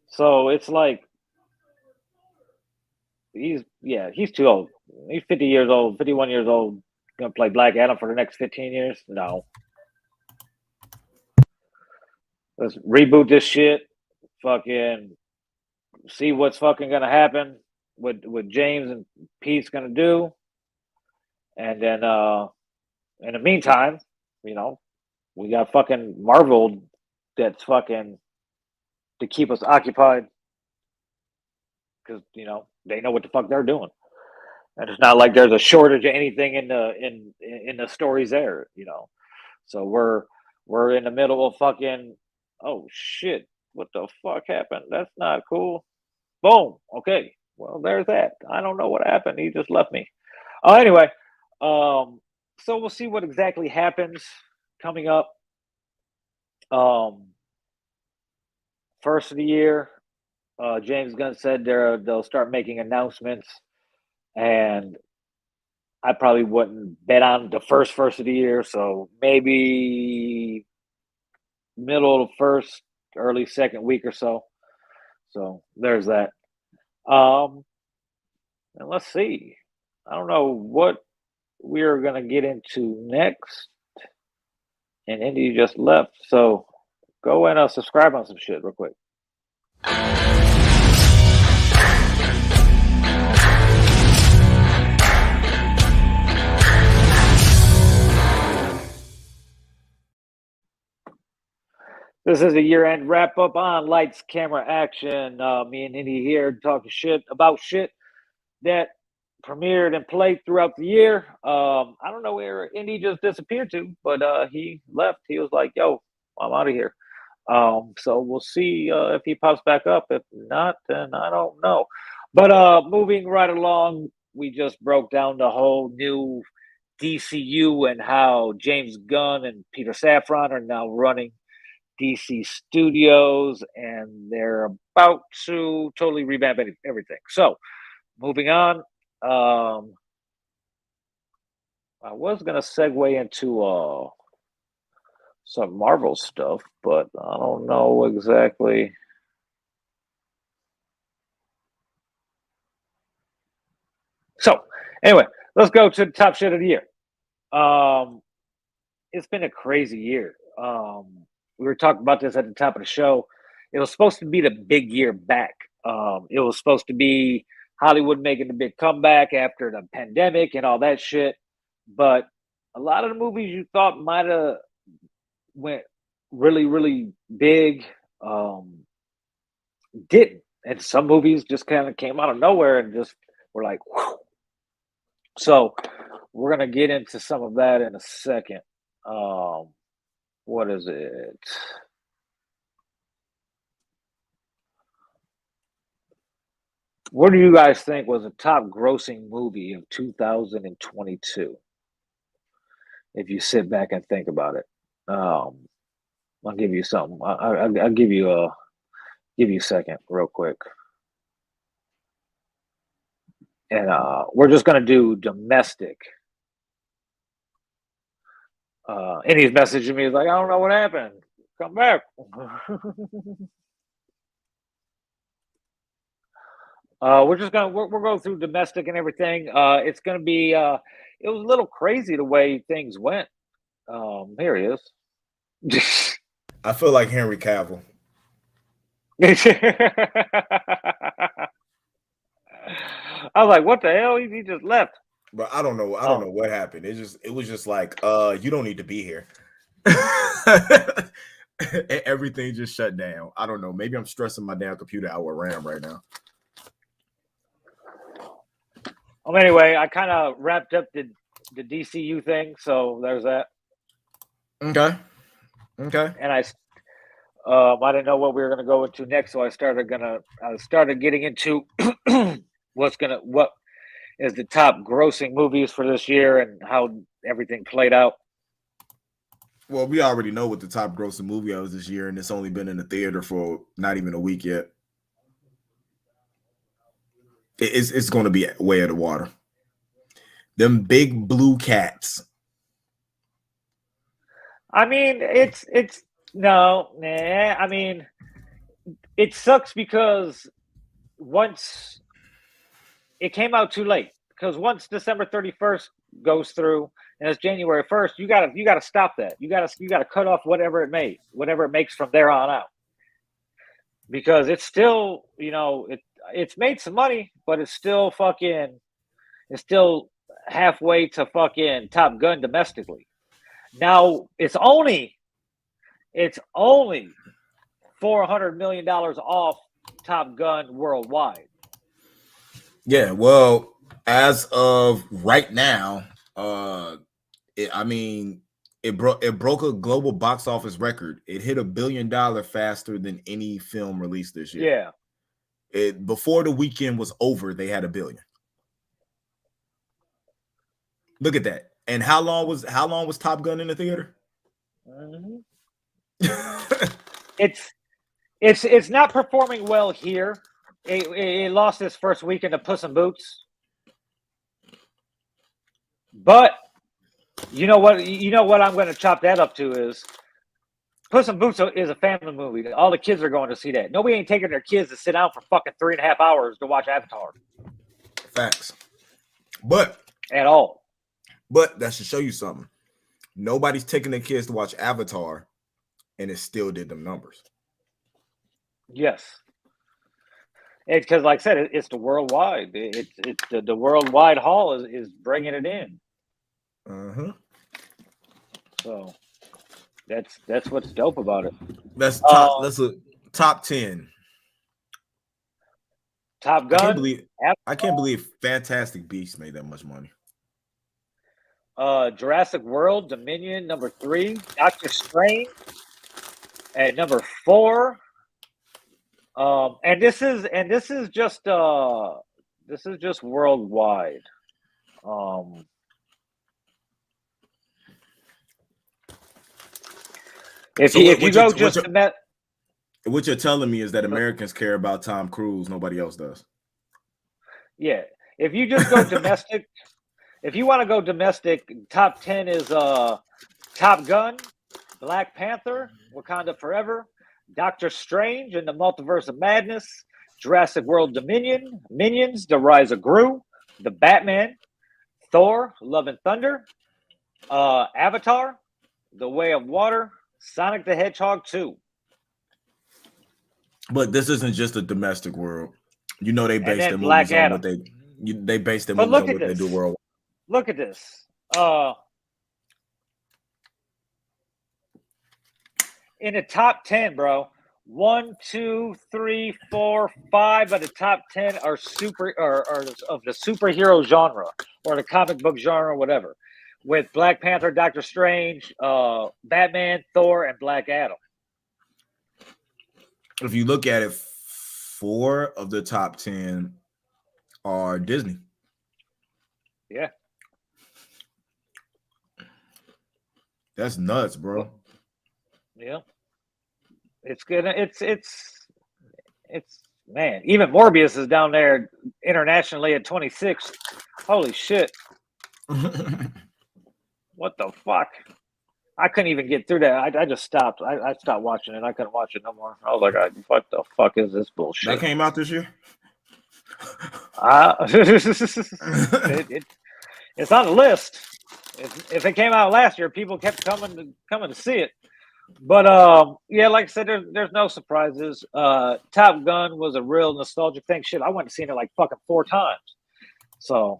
So it's like he's too old. He's 50 years old, 51 years old. Gonna play Black Adam for the next 15 years? No. Let's reboot this shit. Fucking see what's fucking gonna happen. What James and Pete's gonna do, and then in the meantime, we got fucking Marvel that's fucking to keep us occupied, because They know what the fuck they're doing. And it's not like there's a shortage of anything in the stories there, you know. So we're in the middle of fucking, oh shit, what the fuck happened? That's not cool. Boom. Okay. Well, there's that. I don't know what happened. He just left me. Anyway, so we'll see what exactly happens coming up. First of the year, James Gunn said they'll start making announcements, and I probably wouldn't bet on the first of the year, so maybe middle of first, early second week or so. So there's that. And let's see. I don't know what we're gonna get into next. And Indy just left, so go and subscribe on some shit real quick. This is a year-end wrap-up on Lights, Camera, Action. Me and Indy here talking shit about shit that premiered and played throughout the year. I don't know where Indy just disappeared to, but he left. He was like, yo, I'm out of here. So we'll see if he pops back up. If not, then I don't know. But moving right along, we just broke down the whole new DCU and how James Gunn and Peter Safran are now running DC Studios, and they're about to totally revamp everything. So moving on, I was going to segue into some Marvel stuff, but I don't know exactly. So anyway, let's go to the top shit of the year. It's been a crazy year. We were talking about this at the top of the show. It was supposed to be the big year back. It was supposed to be Hollywood making the big comeback after the pandemic and all that shit. But a lot of the movies you thought might have went really, really big didn't. And some movies just kind of came out of nowhere and just were like, whew. So we're going to get into some of that in a second. What is it? What do you guys think was a top grossing movie of 2022? If you sit back and think about it, I'll give you something. I'll give you a second, real quick, and we're just gonna do domestic. And he's messaging me, he's like, I don't know what happened. Come back. We're just gonna we're going through domestic and everything. It's gonna be it was a little crazy the way things went. Here he is. I feel like Henry Cavill. I was like, what the hell? He just left. But I don't know. I don't know what happened. It was just like, you don't need to be here. Everything just shut down. I don't know. Maybe I'm stressing my damn computer out with RAM right now. Anyway, I kind of wrapped up the DCU thing, so there's that. Okay. And I didn't know what we were gonna go into next, so I started getting into what is the top grossing movies for this year and how everything played out. Well, we already know what the top grossing movie was this year, and it's only been in the theater for not even a week yet. It's going to be way of the water. Them big blue cats. I mean, it's no, nah. I mean, it sucks because once it came out too late. Because once December 31st goes through and it's January 1st, you gotta stop that. You gotta cut off whatever it makes from there on out. Because it's still, it's made some money, but it's still halfway to fucking Top Gun domestically. Now it's only $400 million off Top Gun worldwide. Yeah, well, as of right now, I mean, it broke a global box office record. It hit $1 billion faster than any film released this year. Yeah. It before the weekend was over, they had $1 billion. Look at that. And how long was Top Gun in the theater? Mm-hmm. It's not performing well here. It lost its first weekend to Puss in Boots, but you know what? You know what I'm going to chop that up to is Puss in Boots is a family movie. All the kids are going to see that. Nobody ain't taking their kids to sit down for fucking 3.5 hours to watch Avatar. Facts. But At all. But that should show you something. Nobody's taking their kids to watch Avatar, and it still did them numbers. Yes. It's because, like I said, it's the worldwide. It's the worldwide haul is bringing it in. So that's what's dope about it. That's a top 10. Top Gun. I can't believe Fantastic Beasts made that much money. Jurassic World Dominion number 3. Doctor Strange at number 4. And this is just worldwide. If you go just what you're telling me is that Americans care about Tom Cruise, nobody else does. Yeah, if you just go domestic, if you want to go domestic, top 10 is Top Gun, Black Panther, Wakanda Forever, Doctor Strange and the Multiverse of Madness, Jurassic World Dominion, Minions, The Rise of Gru, The Batman, Thor, Love and Thunder, Avatar, The Way of Water, Sonic the Hedgehog 2. But this isn't just a domestic world. You know they base their Black movies on Adam. what they base their movies on what they do worldwide. Look at this. In the top 10, bro, 1, 2, 3, 4, 5 of the top 10 are of the superhero genre or the comic book genre, whatever. With Black Panther, Doctor Strange, Batman, Thor, and Black Adam. If you look at it, 4 of the top 10 are Disney. Yeah. That's nuts, bro. Yeah. It's good. It's man. Even Morbius is down there internationally at 26. Holy shit. What the fuck? I couldn't even get through that. I just stopped. I stopped watching it. I couldn't watch it no more. I was like, what the fuck is this bullshit? That came out this year? It's on the list. If it came out last year, people kept coming to see it. But yeah, like I said, there's no surprises. Top Gun was a real nostalgic thing. Shit, I went to see it like fucking 4 times. So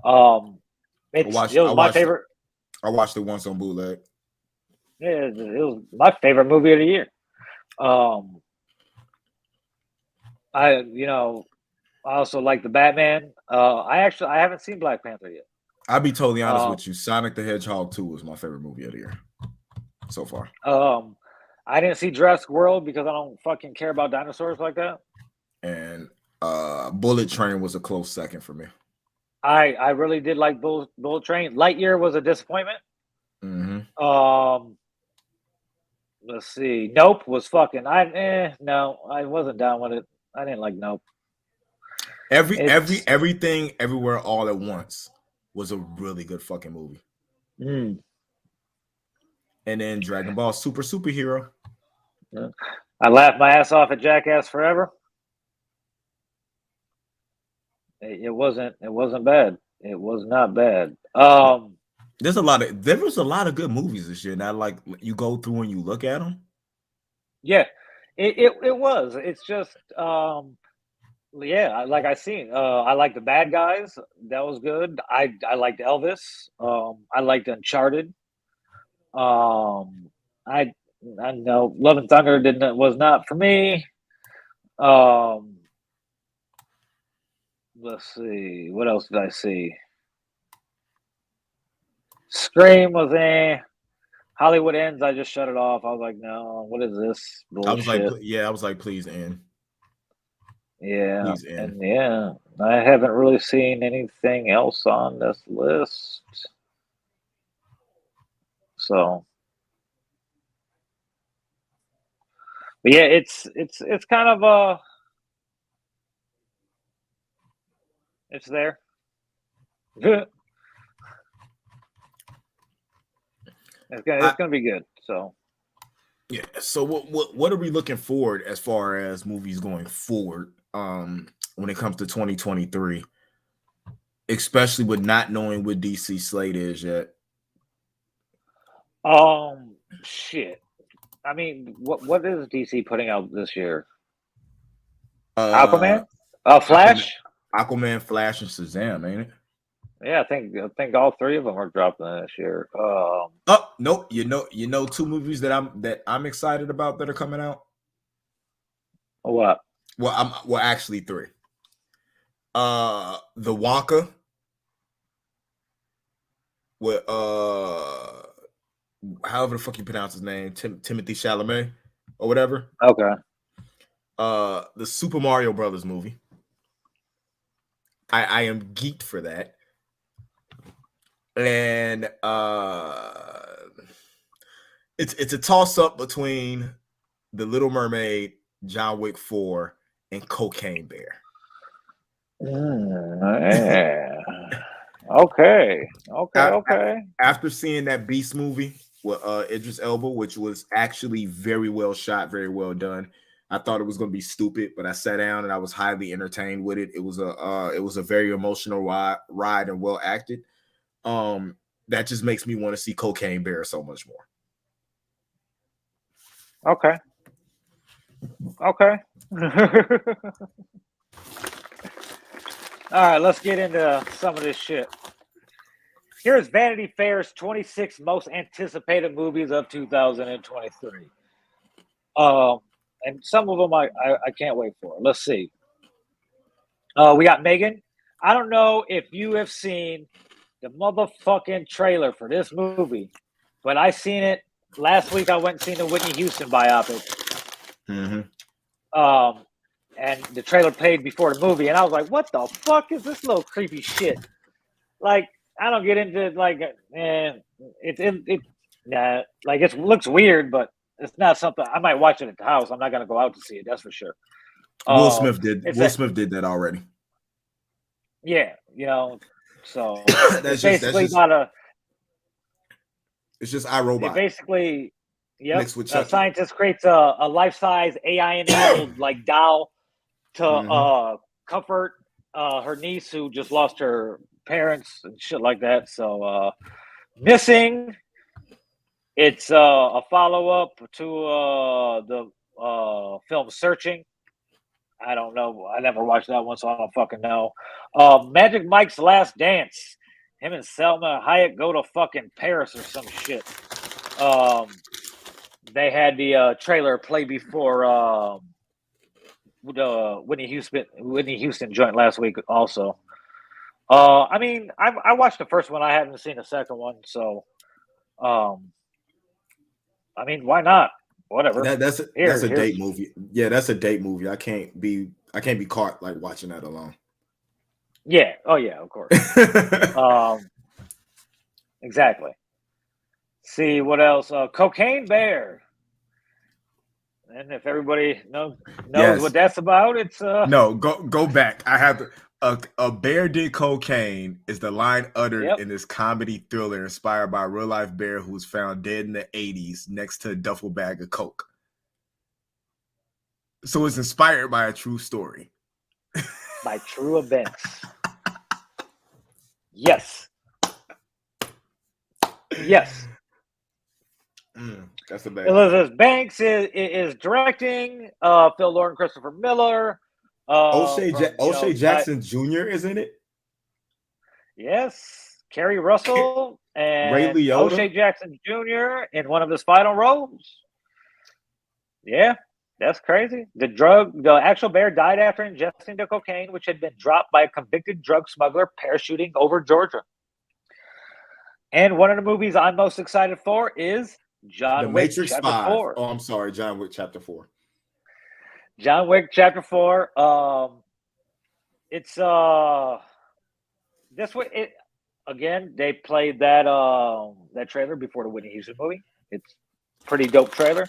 it was my favorite. I watched it once on bootleg. Yeah, it was my favorite movie of the year. I also like the Batman. I haven't seen Black Panther yet. I'll be totally honest with you. Sonic the Hedgehog 2 was my favorite movie of the year so far. I didn't see Jurassic World because I don't fucking care about dinosaurs like that. And Bullet Train was a close second for me. I really did like Bullet Train. Lightyear was a disappointment. Mm-hmm. Let's see. Nope was fucking. No, I wasn't down with it. I didn't like Nope. Everything, Everywhere, All at Once was a really good fucking movie. Mm. And then Dragon Ball Superhero. Yeah. I laughed my ass off at Jackass Forever. It wasn't bad. It was not bad. There was a lot of good movies this year. Now, like you go through and you look at them. Yeah, it was. It's just yeah. Like I seen. I like The Bad Guys. That was good. I liked Elvis. I liked Uncharted. I know Love and Thunder was not for me. let's see. What else did I see? Scream was Hollywood Ends. I just shut it off. I was like, no, what is this bullshit? I was like, please end. Yeah, Please end. and yeah, I haven't really seen anything else on this list. So, but yeah, it's kind of it's there. It's gonna be good. So yeah. So what are we looking forward as far as movies going forward? When it comes to 2023, especially with not knowing what DC slate is yet. shit. I mean, what is DC putting out this year? Uh, Aquaman, Flash. Aquaman, Flash, and Shazam, ain't it? Yeah, I think all three of them are dropping this year. Oh nope, you know, two movies that I'm excited about that are coming out. What? Well, actually three. The Wonka with however the fuck you pronounce his name, Timothy Chalamet or whatever. Okay. The Super Mario Brothers movie. I am geeked for that. And it's a toss up between The Little Mermaid, John Wick 4, and Cocaine Bear. Yeah. Okay. After seeing that Beast movie with Idris Elba, which was actually very well shot, very well done, I thought it was going to be stupid, but I sat down and I was highly entertained with it. It was a very emotional ride and well acted. That just makes me want to see Cocaine Bear so much more. Okay. All right, let's get into some of this shit. Here's Vanity Fair's 26 most anticipated movies of 2023. And some of them I can't wait for. Let's see. We got Megan. I don't know if you have seen the motherfucking trailer for this movie, but I seen it last week. I went and seen the Whitney Houston biopic. Mm-hmm. And the trailer played before the movie, and I was like, "What the fuck is this little creepy shit?" Like, I don't get into like, it looks weird, but it's not something I might watch it at the house. I'm not gonna go out to see it. That's for sure. Will Smith did that already. Yeah, so it's basically It's just iRobot. Basically, mixed with Chucky. A scientist creates a life-size AI-enabled like doll to comfort her niece who just lost her parents and shit like that. So Missing, it's a follow-up to the film Searching. I don't know. I never watched that one, so I don't fucking know. Magic Mike's Last Dance. Him and Selma Hayek go to fucking Paris or some shit. They had the trailer play before the Whitney Houston joint last week also. I mean, I watched the first one. I haven't seen the second one, so I mean, why not? Whatever. That's a date movie. Yeah, that's a date movie. I can't be caught like watching that alone. Yeah. Oh yeah, of course. Exactly. See what else? Cocaine Bear. And if everybody knows what that's about, it's no. Go back. I have a bear did cocaine is the line uttered in this comedy thriller inspired by a real life bear who was found dead in the 80s next to a duffel bag of coke. So it's inspired by a true story. By true events. Yes. That's a bad. Elizabeth Banks is directing. Phil Lord and Christopher Miller. O'Shea Jackson Jr. is in it. Yes, Kerry Russell and Ray Liotta. O'Shea Jackson Jr. in one of his final roles. Yeah, That's crazy. The actual bear died after ingesting the cocaine, which had been dropped by a convicted drug smuggler parachuting over Georgia. And one of the movies I'm most excited for is The John Wick Matrix Chapter 5. 4. Oh, I'm sorry, John Wick Chapter 4. John Wick Chapter 4. It's this way. It again. They played that trailer before the Whitney Houston movie. It's pretty dope trailer.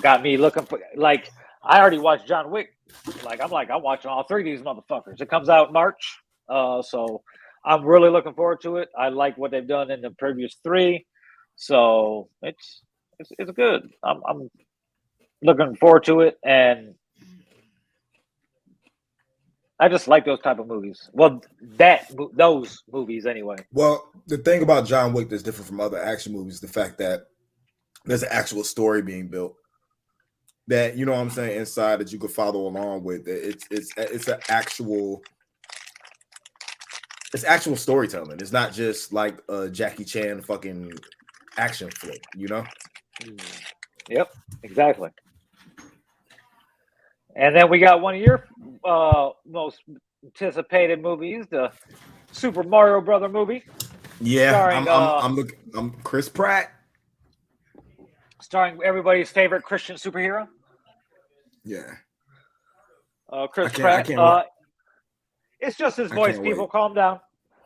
Got me looking for like I already watched John Wick. I'm watching all three of these motherfuckers. It comes out in March. So I'm really looking forward to it. I like what they've done in the previous three. So it's good. I'm looking forward to it, and I just like those type of movies. Well, those movies anyway. Well, the thing about John Wick that's different from other action movies is the fact that there's an actual story being built that, you know what I'm saying, inside that you could follow along with. It's actual storytelling. It's not just like a Jackie Chan fucking action flick, you know? Yep, exactly. And then we got one of your most anticipated movies, the Super Mario Brother movie. Yeah, starring, I'm Chris Pratt. Starring everybody's favorite Christian superhero. Yeah. Chris Pratt. It's just his voice, people. Wait. Calm down.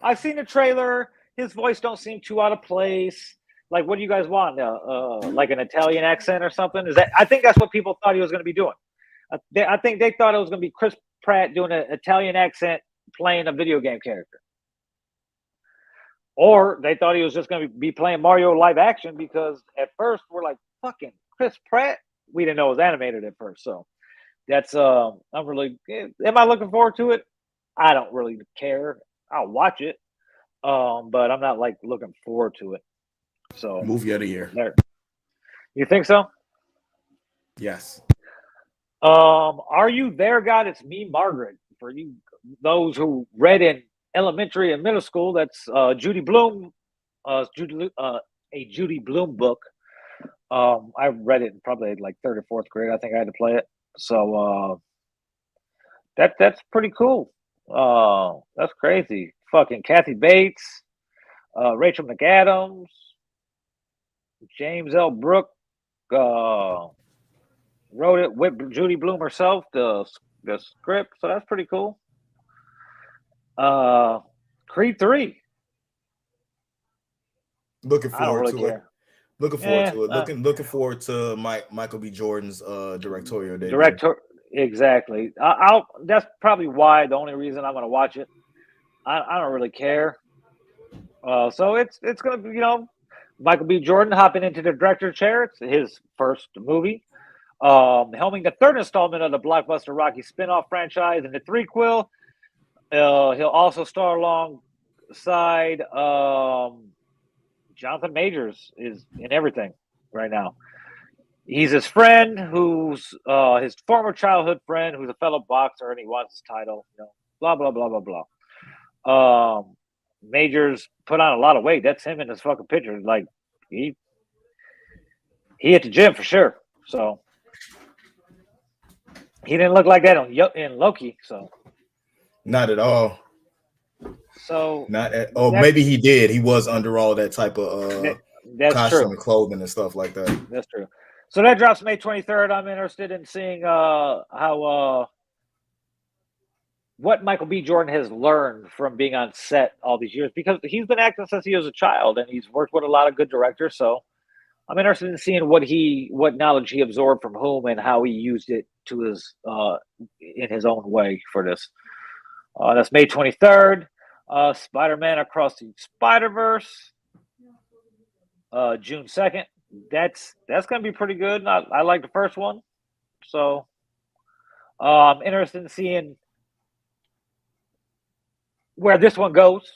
I've seen the trailer. His voice don't seem too out of place. Like, what do you guys want? Like an Italian accent or something? I think that's what people thought he was going to be doing. I think they thought it was going to be Chris Pratt doing an Italian accent playing a video game character. Or they thought he was just going to be playing Mario live action, because at first we're like, fucking Chris Pratt? We didn't know it was animated at first. So that's, am I looking forward to it? I don't really care. I'll watch it. But I'm not like looking forward to it. So movie of the year. You think so? Yes. Are You There, God? It's Me, Margaret. For you, those who read in elementary and middle school, that's Judy Blume, a Judy Blume book. I read it in probably like third or fourth grade. I think I had to play it. So that's pretty cool. That's crazy. Fucking Kathy Bates, Rachel McAdams, James L. Brooke wrote it with Judy Blume herself, the script. So that's pretty cool. Creed 3. Looking forward to it. Looking forward to Michael B. Jordan's directorial debut. Exactly. That's probably why, the only reason I'm going to watch it. I don't really care. So it's going to be, Michael B. Jordan hopping into the director chair. It's his first movie. Helming the third installment of the blockbuster Rocky spinoff franchise and the threequel. He'll also star alongside Jonathan Majors is in everything right now. He's his friend, who's his former childhood friend, who's a fellow boxer, and he wants his title. Blah blah blah blah blah. Majors put on a lot of weight. That's him in his fucking picture. Like he hit the gym for sure. So he didn't look like that in Loki. So not at all. So maybe he did. He was under all that type of costume and clothing and stuff like that. That's true. So that drops May 23rd. I'm interested in seeing how what Michael B. Jordan has learned from being on set all these years, because he's been acting since he was a child and he's worked with a lot of good directors. So I'm interested in seeing what knowledge he absorbed from whom and how he used it to his in his own way for this. That's May 23rd. Spider-Man Across the Spider-Verse, June 2nd. That's going to be pretty good. I like the first one. So I'm interested in seeing where this one goes,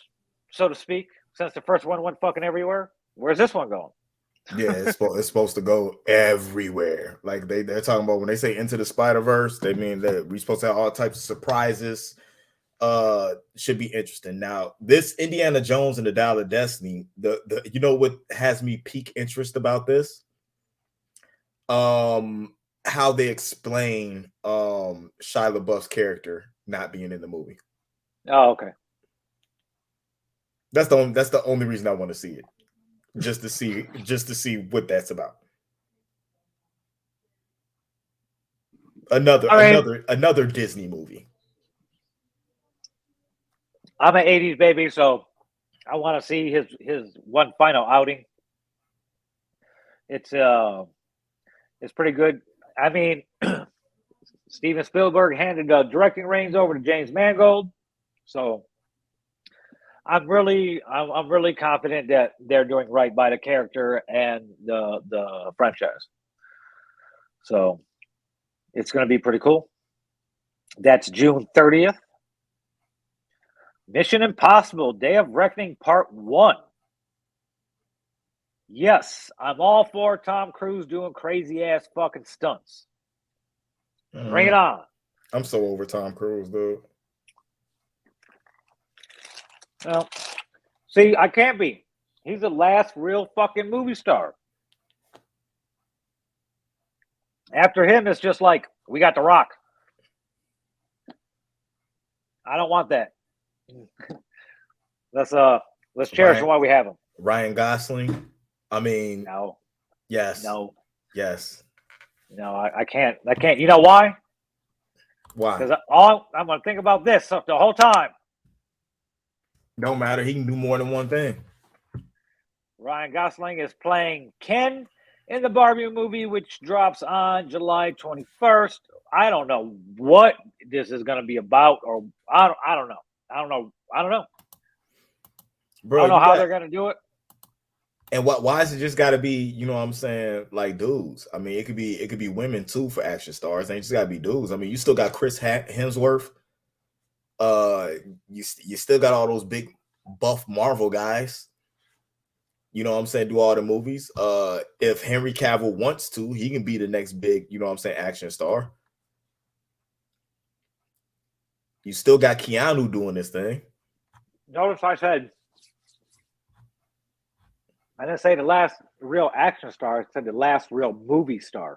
so to speak, since the first one went fucking everywhere. Where's this one going? Yeah, it's supposed to go everywhere. Like they're talking about when they say Into the Spider-Verse, they mean that we're supposed to have all types of surprises. Should be interesting. Now, this Indiana Jones and the Dial of Destiny, the what has me peak interest about this? How how they explain Shia LaBeouf's character not being in the movie. Oh, okay. That's the only reason I want to see it. Just to see what that's about. Another Disney movie. I'm an 80s baby, so I want to see his one final outing. It's pretty good. I mean, Steven Spielberg handed directing reins over to James Mangold, so I'm really confident that they're doing right by the character and the franchise. So it's going to be pretty cool. That's June 30th. Mission Impossible: Day of Reckoning Part 1. Yes, I'm all for Tom Cruise doing crazy ass fucking stunts. Bring it on. I'm so over Tom Cruise, dude. Well, see, I can't be. He's the last real fucking movie star. After him, it's just like, we got The Rock. I don't want that. Let's cherish him while we have him. Ryan Gosling. I mean, no. Yes. No. Yes. No, I can't. I can't. You know why? Why? Because I'm going to think about this the whole time. No matter. He can do more than one thing. Ryan Gosling is playing Ken in the Barbie movie, which drops on July 21st. I don't know what this is going to be about, or I don't know. Bro, I don't know how they're going to do it. And why is it just got to be, you know what I'm saying, like dudes? I mean, it could be women too for action stars. Ain't just got to be dudes. I mean, you still got Chris Hemsworth. You still got all those big buff Marvel guys. You know what I'm saying? Do all the movies. If Henry Cavill wants to, he can be the next big, you know what I'm saying, action star. You still got Keanu doing this thing. Notice I didn't say the last real action star. I said the last real movie star.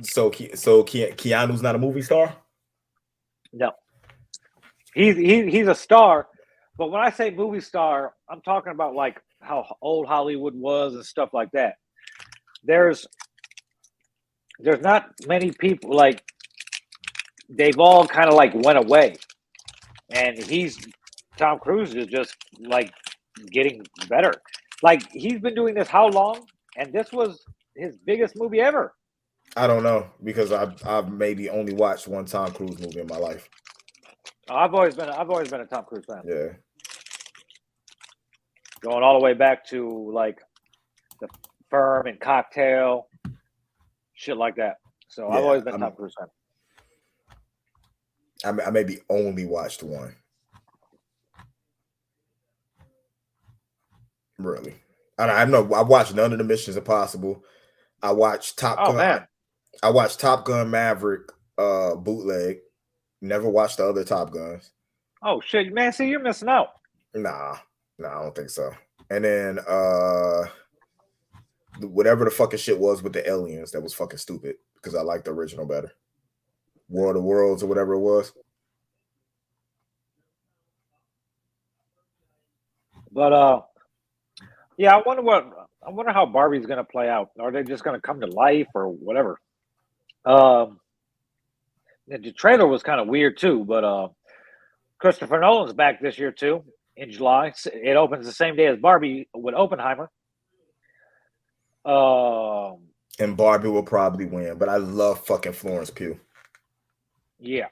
So Keanu's not a movie star? No. He's a star, but when I say movie star, I'm talking about like how old Hollywood was and stuff like that. There's not many people, like they've all kind of like went away, and Tom Cruise is just like getting better. Like he's been doing this how long? And this was his biggest movie ever. I don't know, because I've maybe only watched one Tom Cruise movie in my life. I've always been a Tom Cruise fan. Yeah. Going all the way back to like The Firm and Cocktail, shit like that. So yeah, I've always been a Tom Cruise fan. I maybe only watched one. Really. I know I watched none of the Missions Impossible. I watched Top Gun. Man. I watched Top Gun Maverick bootleg. Never watched the other Top Guns. Oh shit, man! See, you're missing out. Nah, I don't think so. And then whatever the fucking shit was with the aliens, that was fucking stupid because I liked the original better. War of the Worlds or whatever it was. But yeah, I wonder how Barbie's gonna play out. Are they just gonna come to life or whatever? The trailer was kind of weird too, but Christopher Nolan's back this year too in July. It opens the same day as Barbie with Oppenheimer. And Barbie will probably win, but I love fucking Florence Pugh. Yeah.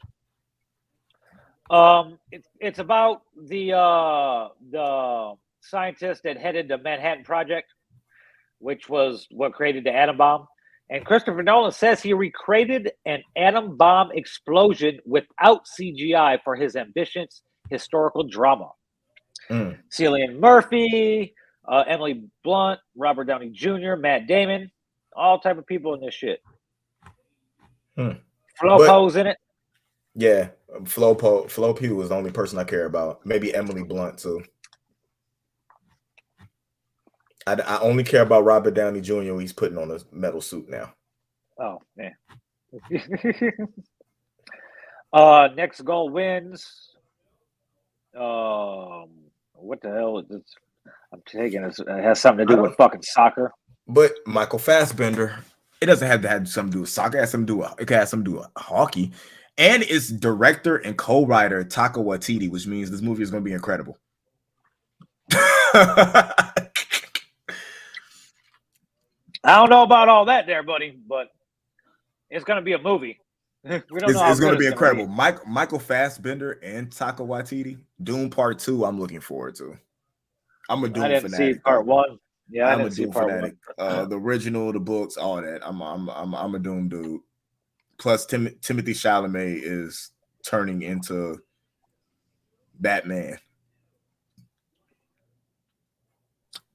It's about the scientist that headed the Manhattan Project, which was what created the atom bomb. And Christopher Nolan says he recreated an atom bomb explosion without CGI for his ambitious historical drama. Cillian Murphy, Emily Blunt, Robert Downey Jr., Matt Damon, all type of people in this shit. Flo Po's in it. Yeah, Flo Pugh was the only person I care about. Maybe Emily Blunt too. I only care about Robert Downey Jr. He's putting on a metal suit now. Oh, man. Next goal wins. What the hell is this? I'm taking it. It has something to do with fucking soccer. But Michael Fassbender, it doesn't have to have something to do with soccer. It has something to do with, it has something to do with hockey. And it's director and co-writer Taika Waititi, which means this movie is going to be incredible. I don't know about all that there, buddy, but it's going to be a movie. We don't know. It's going to be incredible. Michael Fassbender and Taika Waititi, Doom Part 2, I'm looking forward to. I'm a Doom fanatic. I didn't see Part 1. Yeah, I'm a Doom fanatic. The original, the books, all that. I'm a Doom dude. Plus, Timothy Chalamet is turning into Batman.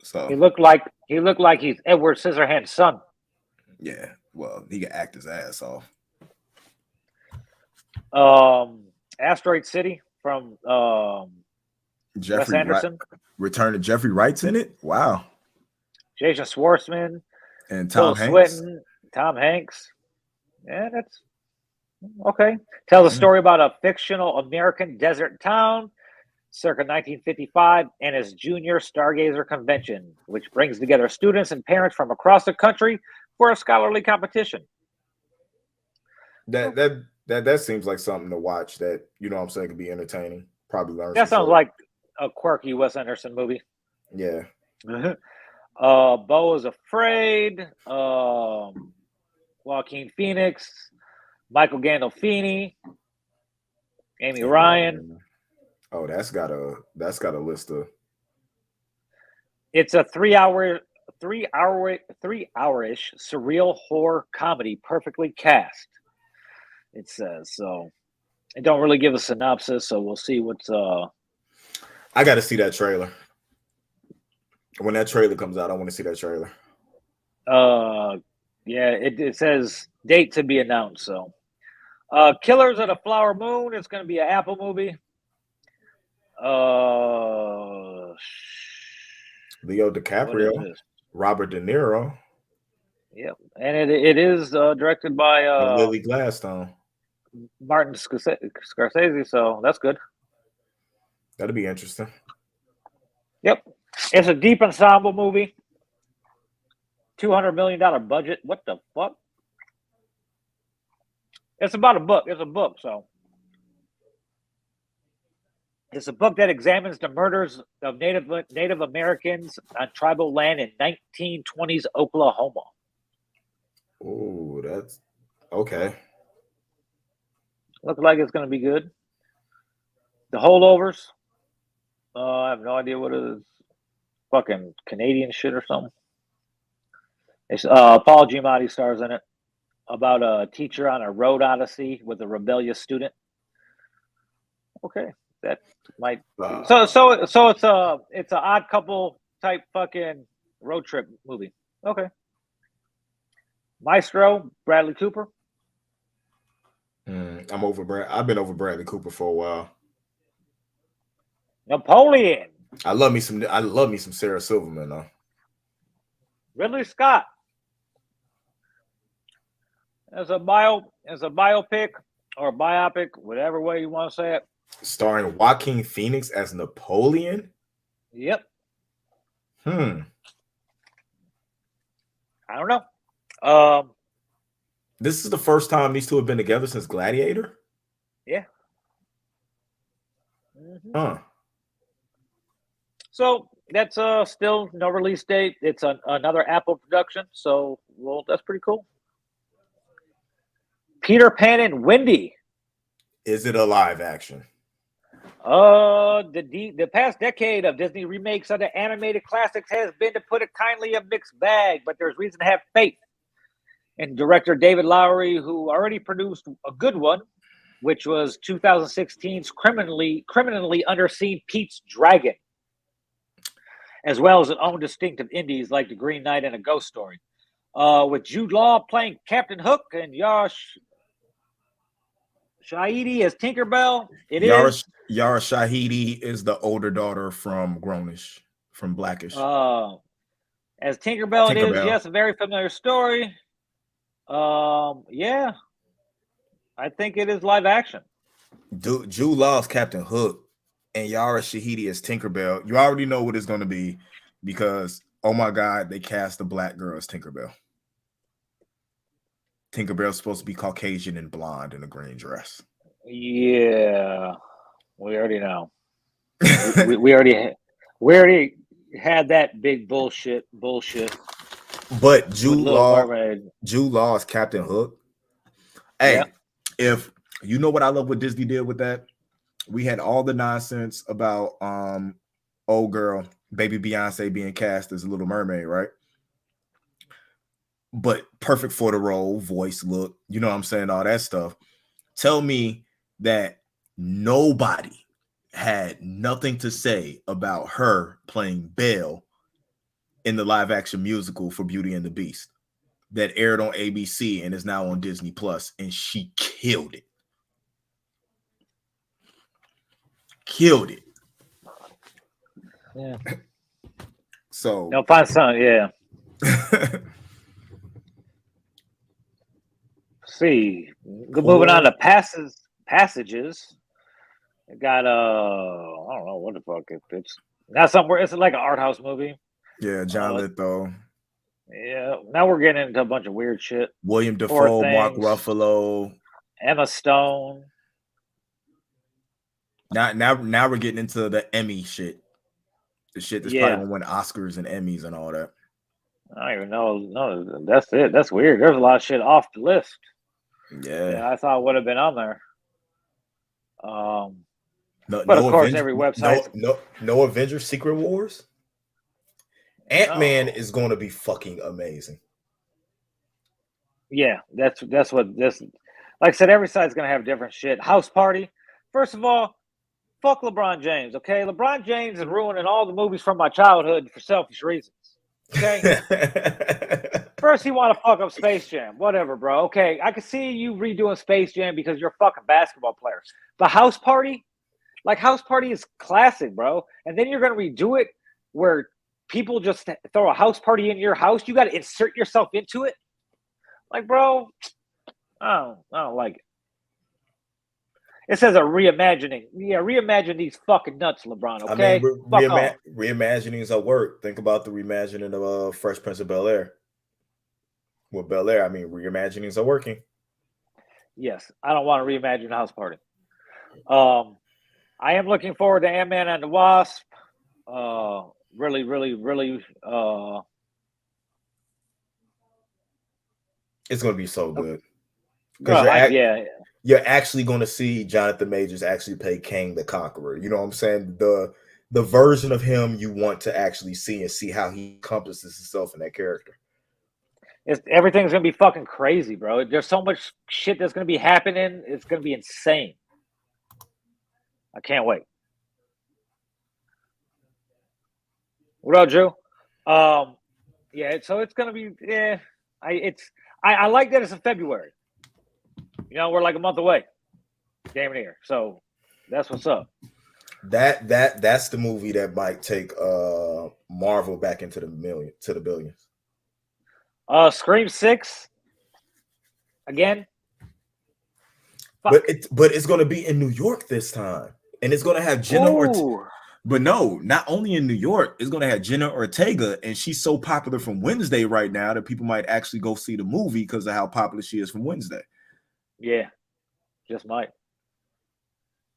So he looked like he's Edward Scissorhands' son. Yeah, well, he can act his ass off. Asteroid City from Wes Anderson. Return of Jeffrey Wright's in it. Wow. Jason Schwartzman and Tom Hanks. Swinton, Tom Hanks. Yeah, that's okay. Tells a story about a fictional American desert town circa 1955 and his junior Stargazer convention, which brings together students and parents from across the country for a scholarly competition. That seems like something to watch that, you know what I'm saying, could be entertaining. Probably learn. That sounds like a quirky Wes Anderson movie. Yeah. Beau is Afraid. Joaquin Phoenix, Michael Gandolfini, Amy Ryan. Oh, that's got a list of. It's a 3-hour-ish surreal horror comedy, perfectly cast. It says so. It don't really give a synopsis, so we'll see what's. I got to see that trailer. When that trailer comes out, I want to see that trailer. Yeah, it says date to be announced. So, Killers of the Flower Moon. It's going to be an Apple movie. Leo DiCaprio, Robert De Niro. Yep, and it is directed by Lily Gladstone, Martin Scorsese. So that's good. That'll be interesting. Yep, it's a deep ensemble movie. $200 million budget. What the fuck? It's about a book. It's a book, so. It's a book that examines the murders of Native Americans on tribal land in 1920s Oklahoma. Oh, that's okay. Looks like it's going to be good. The Holdovers. I have no idea what it is. Fucking Canadian shit or something. It's Paul Giamatti stars in it. About a teacher on a road odyssey with a rebellious student. Okay, that might. So it's an Odd Couple type fucking road trip movie. Okay. Maestro, Bradley Cooper. I'm over Brad. I've been over Bradley Cooper for a while. Napoleon. I love me some Sarah Silverman though. Ridley Scott. As a biopic or biopic, whatever way you want to say it. Starring Joaquin Phoenix as Napoleon. Yep. I don't know. This is the first time these two have been together since Gladiator. Yeah. Mm-hmm. Huh. So that's still no release date. It's another Apple production. So that's pretty cool. Peter Pan and Wendy. Is it a live action? The past decade of Disney remakes of the animated classics has been, to put it kindly, a mixed bag, but there's reason to have faith. And director David Lowery, who already produced a good one, which was 2016's criminally underseen Pete's Dragon, as well as its own distinctive indies like The Green Knight and A Ghost Story. With Jude Law playing Captain Hook and Yara Shahidi as Tinkerbell. Yara Shahidi is the older daughter from Grownish, from Blackish. As Tinkerbell, it is, Tinkerbell. yes, a very familiar story. Yeah, I think it is live action. Jude Law's Captain Hook and Yara Shahidi as Tinkerbell. You already know what it's going to be because, oh my God, they cast a black girl as Tinkerbell. Tinkerbell's supposed to be Caucasian and blonde in a green dress. Yeah, we already know. we already had that big bullshit. But Jude Law Mermaid. is Captain Hook. Hey, if you know what I love what Disney did with that, we had all the nonsense about old girl, baby Beyonce being cast as a Little Mermaid, right? But perfect for the role, voice, look, you know what I'm saying, all that stuff. Tell me that nobody had nothing to say about her playing Belle in the live action musical for Beauty and the Beast that aired on ABC and is now on Disney Plus, and she killed it. Yeah. So no, find something. Yeah. See, moving on to passages. It got I don't know what the fuck it's not somewhere. It's like an art house movie. Yeah, John Lithgow. Yeah, now we're getting into a bunch of weird shit. William Dafoe, Mark Ruffalo, Emma Stone. Now we're getting into the Emmy shit. The shit that's probably gonna win Oscars and Emmys and all that. I don't even know. No, that's it. That's weird. There's a lot of shit off the list. Yeah, I thought would have been on there. But of course, every website. No Avengers Secret Wars. Ant-Man is going to be fucking amazing. Yeah, that's what this. Like I said, every site's going to have different shit. House Party. First of all, fuck LeBron James, okay? LeBron James is ruining all the movies from my childhood for selfish reasons, okay? First, he want to fuck up Space Jam. Whatever, bro. Okay, I can see you redoing Space Jam because you're a fucking basketball player. But House Party? Like, House Party is classic, bro. And then you're going to redo it where people just throw a house party in your house. You got to insert yourself into it. Like, bro, I don't like it. It says a reimagining. Yeah, reimagine these fucking nuts, LeBron, okay? I mean, reimaginings are work. Think about the reimagining of Fresh Prince of Bel-Air. With Bel-Air, I mean, reimaginings are working. Yes, I don't want to reimagine the House Party. I am looking forward to Ant-Man and the Wasp. Really, it's going to be so good. Because you're actually going to see Jonathan Majors actually play Kang the Conqueror. You know what I'm saying? The version of him you want to actually see and see how he encompasses himself in that character. Everything's going to be fucking crazy, bro. There's so much shit that's going to be happening. It's going to be insane. I can't wait. What up, Drew? Yeah, so it's gonna be I like that it's in February. You know, we're like a month away. Damn near. So that's what's up. That's the movie that might take Marvel back into the billions. Scream 6 again. Fuck. But it's gonna be in New York this time. And it's going to have Jenna Ortega. But no, not only in New York, it's going to have Jenna Ortega. And she's so popular from Wednesday right now that people might actually go see the movie because of how popular she is from Wednesday. Yeah, just might.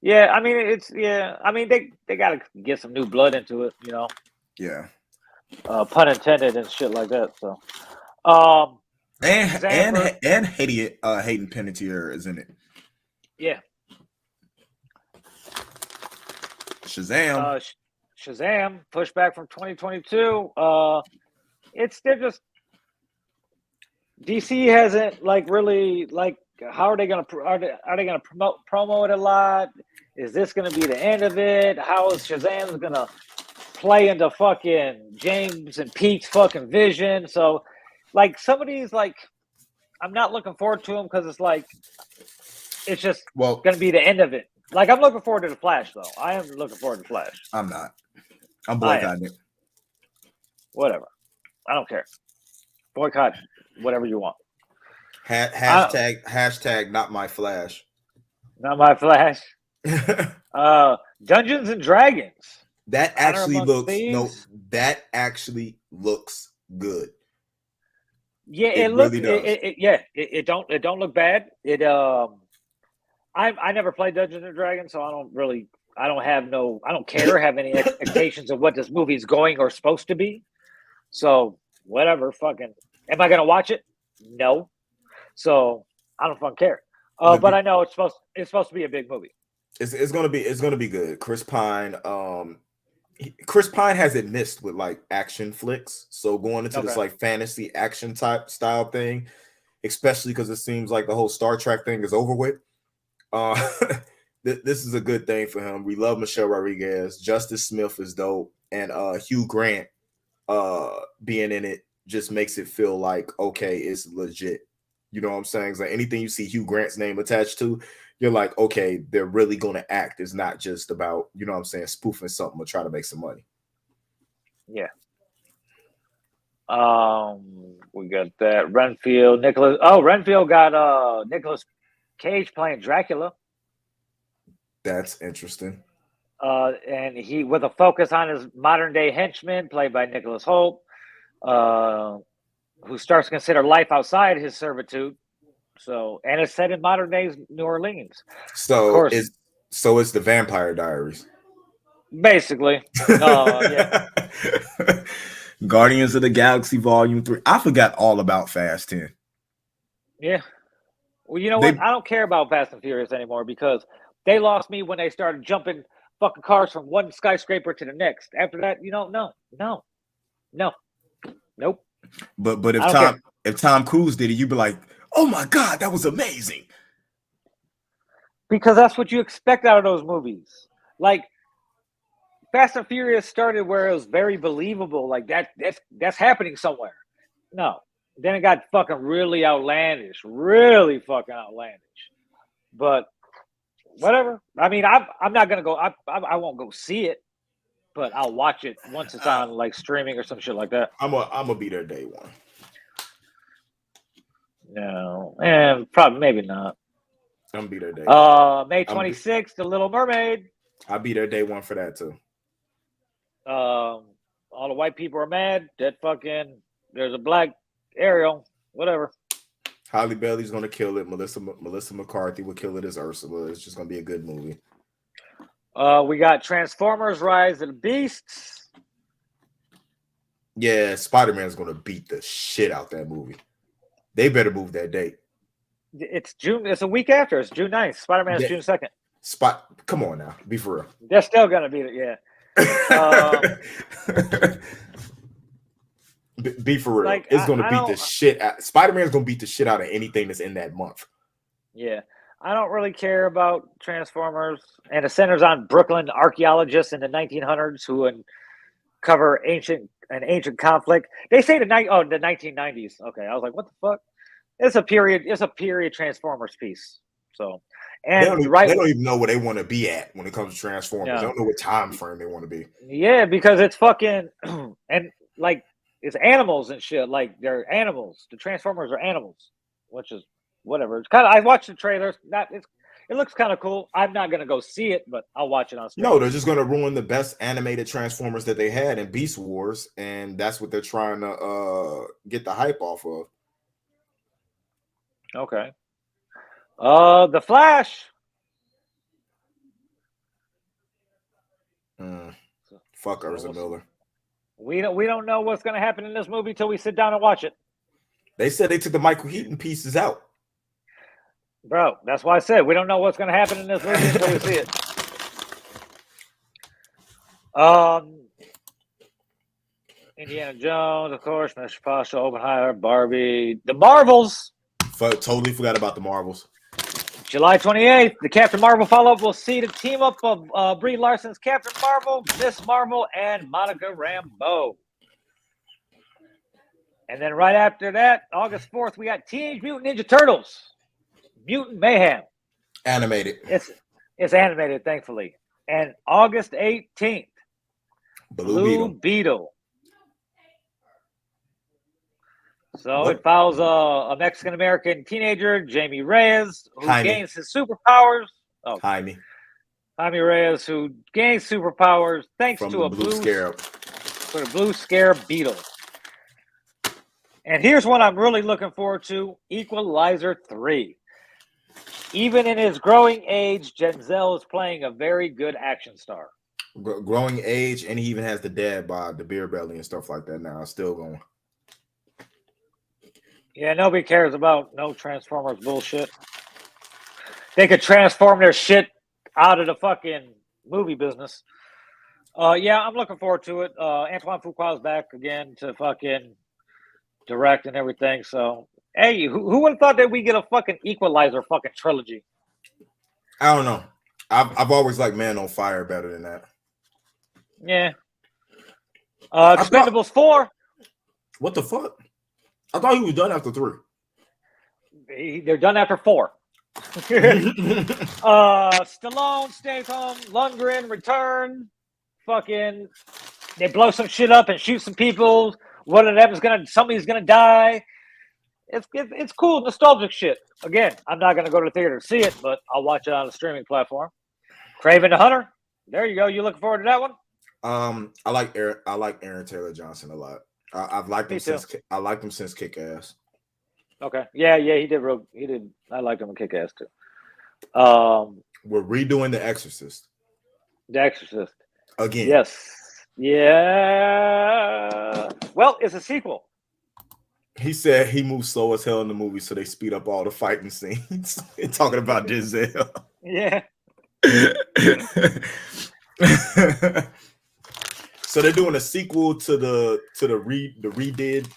Yeah, I mean, they got to get some new blood into it, you know? Yeah. Pun intended and shit like that. So, and Hayden Panettiere is in it. Yeah. Shazam. Pushed back from 2022. They're just DC hasn't really how are they gonna promo it a lot? Is this gonna be the end of it? How is Shazam's gonna play into fucking James and Pete's fucking vision? So some of these I'm not looking forward to them because it's just gonna be the end of it. I'm looking forward to the Flash, though. I am looking forward to Flash. I'm not. I'm boycotting it. Whatever. I don't care. Boycott whatever you want. Hashtag not my Flash. Not my Flash. Dungeons and Dragons. That actually That actually looks good. Yeah, it really does. It don't look bad. I never played Dungeons and Dragons, so I don't have any expectations of what this movie is going or supposed to be. So whatever, fucking. Am I gonna watch it? No. So I don't fucking care. But I know it's supposed to be a big movie. It's gonna be good. Chris Pine hasn't missed with like action flicks. So going into this like fantasy action type style thing, especially because it seems like the whole Star Trek thing is over with. This is a good thing for him. We love Michelle Rodriguez. Justice Smith is dope, and Hugh Grant being in it just makes it feel like okay, it's legit. You know what I'm saying? It's like anything you see Hugh Grant's name attached to, you're like, okay, they're really gonna act. It's not just about, you know what I'm saying, spoofing something or trying to make some money. Yeah. We got that Renfield, Nicholas. Oh, Renfield got Nicholas Cage playing Dracula. That's interesting. And he with a focus on his modern day henchman, played by Nicholas Hoult, who starts to consider life outside his servitude. So, and it's set in modern day New Orleans. So it's the Vampire Diaries. Basically. Yeah. Guardians of the Galaxy Volume 3. I forgot all about Fast 10. Yeah. Well, you know what? I don't care about Fast and Furious anymore because they lost me when they started jumping fucking cars from one skyscraper to the next. After that, no. Nope. But if Tom Cruise did it, you'd be like, oh my God, that was amazing. Because that's what you expect out of those movies. Like Fast and Furious started where it was very believable, like that's happening somewhere. No. Then it got fucking really outlandish. But whatever. I mean, I'm not gonna go. I won't go see it, but I'll watch it once it's on like streaming or some shit like that. I'm gonna be there day one. No, and probably maybe not. I'm gonna be there day. May 26th, The Little Mermaid. I'll be there day one for that too. All the white people are mad that fucking there's a black Ariel. Whatever. Halle Bailey's gonna kill it. Melissa McCarthy will kill it as Ursula. It's just gonna be a good movie. We got Transformers: Rise of the Beasts. Yeah, Spider-Man's gonna beat the shit out that movie. They better move that date. It's June. It's a week after. It's June 9th. Spider-Man is June 2nd. Come on now, be for real. They're still gonna beat it. Yeah. Be for real. Like, it's gonna beat the shit out. Spider-Man's gonna beat the shit out of anything that's in that month. Yeah. I don't really care about Transformers, and it centers on Brooklyn archaeologists in the 1900s who uncover an ancient conflict. They say the 1990s. Okay, I was like, what the fuck? It's a period Transformers piece. So, and they don't even know where they want to be at when it comes to Transformers. Yeah. They don't know what time frame they want to be. Yeah, because it's fucking and like it's animals and shit. Like they're animals. The Transformers are animals, which is whatever. It's kind of. I watched the trailers. It looks kind of cool. I'm not gonna go see it, but I'll watch it on stream. No, they're just gonna ruin the best animated Transformers that they had in Beast Wars, and that's what they're trying to get the hype off of. Okay. The Flash. Fuck Ezra Miller. We don't know what's gonna happen in this movie till we sit down and watch it. They said they took the Michael Keaton pieces out. Bro, that's why I said we don't know what's gonna happen in this movie until we see it. Indiana Jones, of course, Mission Impossible, Oppenheimer, Barbie, the Marvels. Totally forgot about the Marvels. July 28th, the Captain Marvel follow-up will see the team up of Brie Larson's Captain Marvel, Miss Marvel, and Monica Rambeau. And then right after that, August 4th, we got Teenage Mutant Ninja Turtles, Mutant Mayhem. Animated. It's animated, thankfully. And August 18th, Blue Beetle. So it follows a Mexican American teenager, Jamie Reyes, who Jaime. gains his superpowers. Oh, Jaime Reyes, who gains superpowers thanks from to the a Blue Scarab. For the Blue Scarab beetle. And here's what I'm really looking forward to: Equalizer 3. Even in his growing age, Denzel is playing a very good action star. Growing age, and he even has the dad bod, the beer belly, and stuff like that now. Still going. Yeah, nobody cares about no Transformers bullshit. They could transform their shit out of the fucking movie business. Yeah, I'm looking forward to it. Antoine Fuqua's back again to fucking direct and everything. So, hey, who would have thought that we get a fucking Equalizer fucking trilogy? I don't know. I've always liked Man on Fire better than that. Yeah. Expendables 4. What the fuck? I thought he was done after 3. They're done after 4. Stallone stays home. Lundgren return. Fucking, they blow some shit up and shoot some people. One of them is somebody's gonna die. It's cool, nostalgic shit. Again, I'm not gonna go to the theater to see it, but I'll watch it on a streaming platform. Kraven the Hunter. There you go. You looking forward to that one? I like Aaron Taylor Johnson a lot. I've liked him since Kick Ass. Okay. Yeah, he did. I liked him in Kick Ass too. We're redoing The Exorcist. The Exorcist. Again. Yes. Yeah. Well, it's a sequel. He said he moves slow as hell in the movie, so they speed up all the fighting scenes. And talking about Denzel. Yeah. So they're doing a sequel to the redid,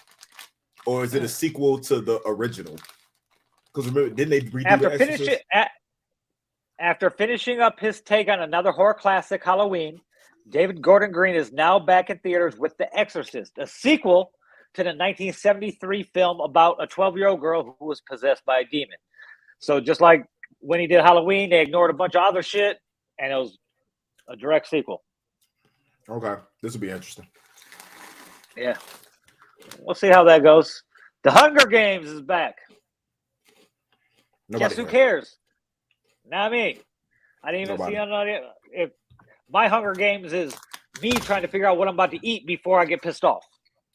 or is it a sequel to the original? Because remember, didn't they redo After finishing up his take on another horror classic, Halloween, David Gordon Green is now back in theaters with The Exorcist, a sequel to the 1973 film about a 12-year-old girl who was possessed by a demon. So just like when he did Halloween, they ignored a bunch of other shit, and it was a direct sequel. Okay, this will be interesting. Yeah. We'll see how that goes. The Hunger Games is back. Guess who cares? Not me. I didn't even see if my Hunger Games is me trying to figure out what I'm about to eat before I get pissed off.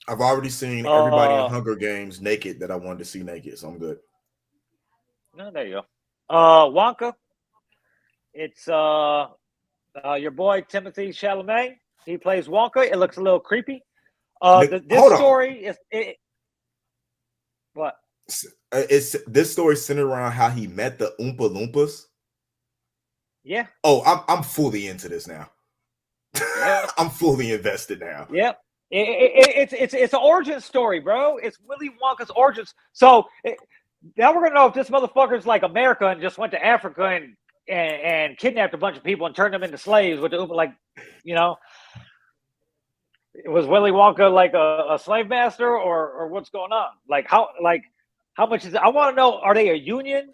I've already seen everybody in Hunger Games naked that I wanted to see naked, so I'm good. No, there you go. Wonka. It's your boy Timothy Chalamet. He plays Wonka. It looks a little creepy. This story is what? This story centered around how he met the Oompa Loompas. Yeah. Oh, I'm fully into this now. Yeah. I'm fully invested now. Yep. It's an origin story, bro. It's Willy Wonka's origins. So now we're gonna know if this motherfucker's like America and just went to Africa and kidnapped a bunch of people and turned them into slaves with the Oompa, like, you know. Was Willy Wonka like a slave master or what's going on? Like how much is it? I want to know, are they a union?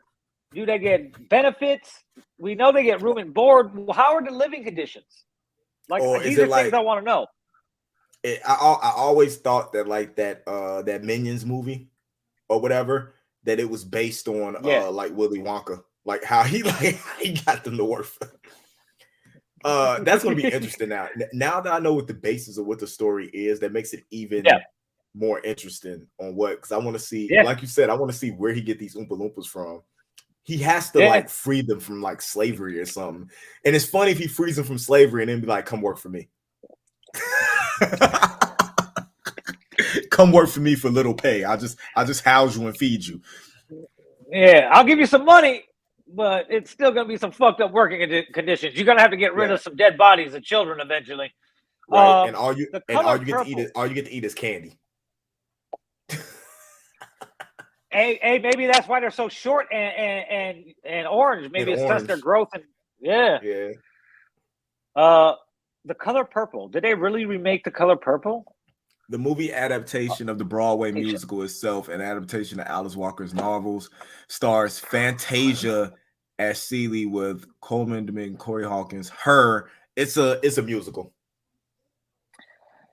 Do they get benefits? We know they get room and board. How are the living conditions? Like, these are things I want to know. I always thought that like that Minions movie or whatever, that it was based on like Willy Wonka, like how he got them to work. That's gonna be interesting now. Now that I know what the basis of what the story is, that makes it even more interesting on what, because I want to see, like you said, I want to see where he get these Oompa Loompas from. He has to like free them from like slavery or something. And it's funny if he frees them from slavery and then be like, come work for me. Come work for me for little pay. I just house you and feed you. Yeah, I'll give you some money, but it's still gonna be some fucked up working conditions. You're gonna have to get rid of some dead bodies and children eventually. Right. And all you get to eat is candy. Hey, maybe that's why they're so short and orange. Maybe it's just their growth and The Color Purple. Did they really remake The Color Purple? The movie adaptation of the Broadway musical itself, an adaptation of Alice Walker's novels, stars Fantasia as Celie with Coleman Domingue, Corey Hawkins. It's a musical.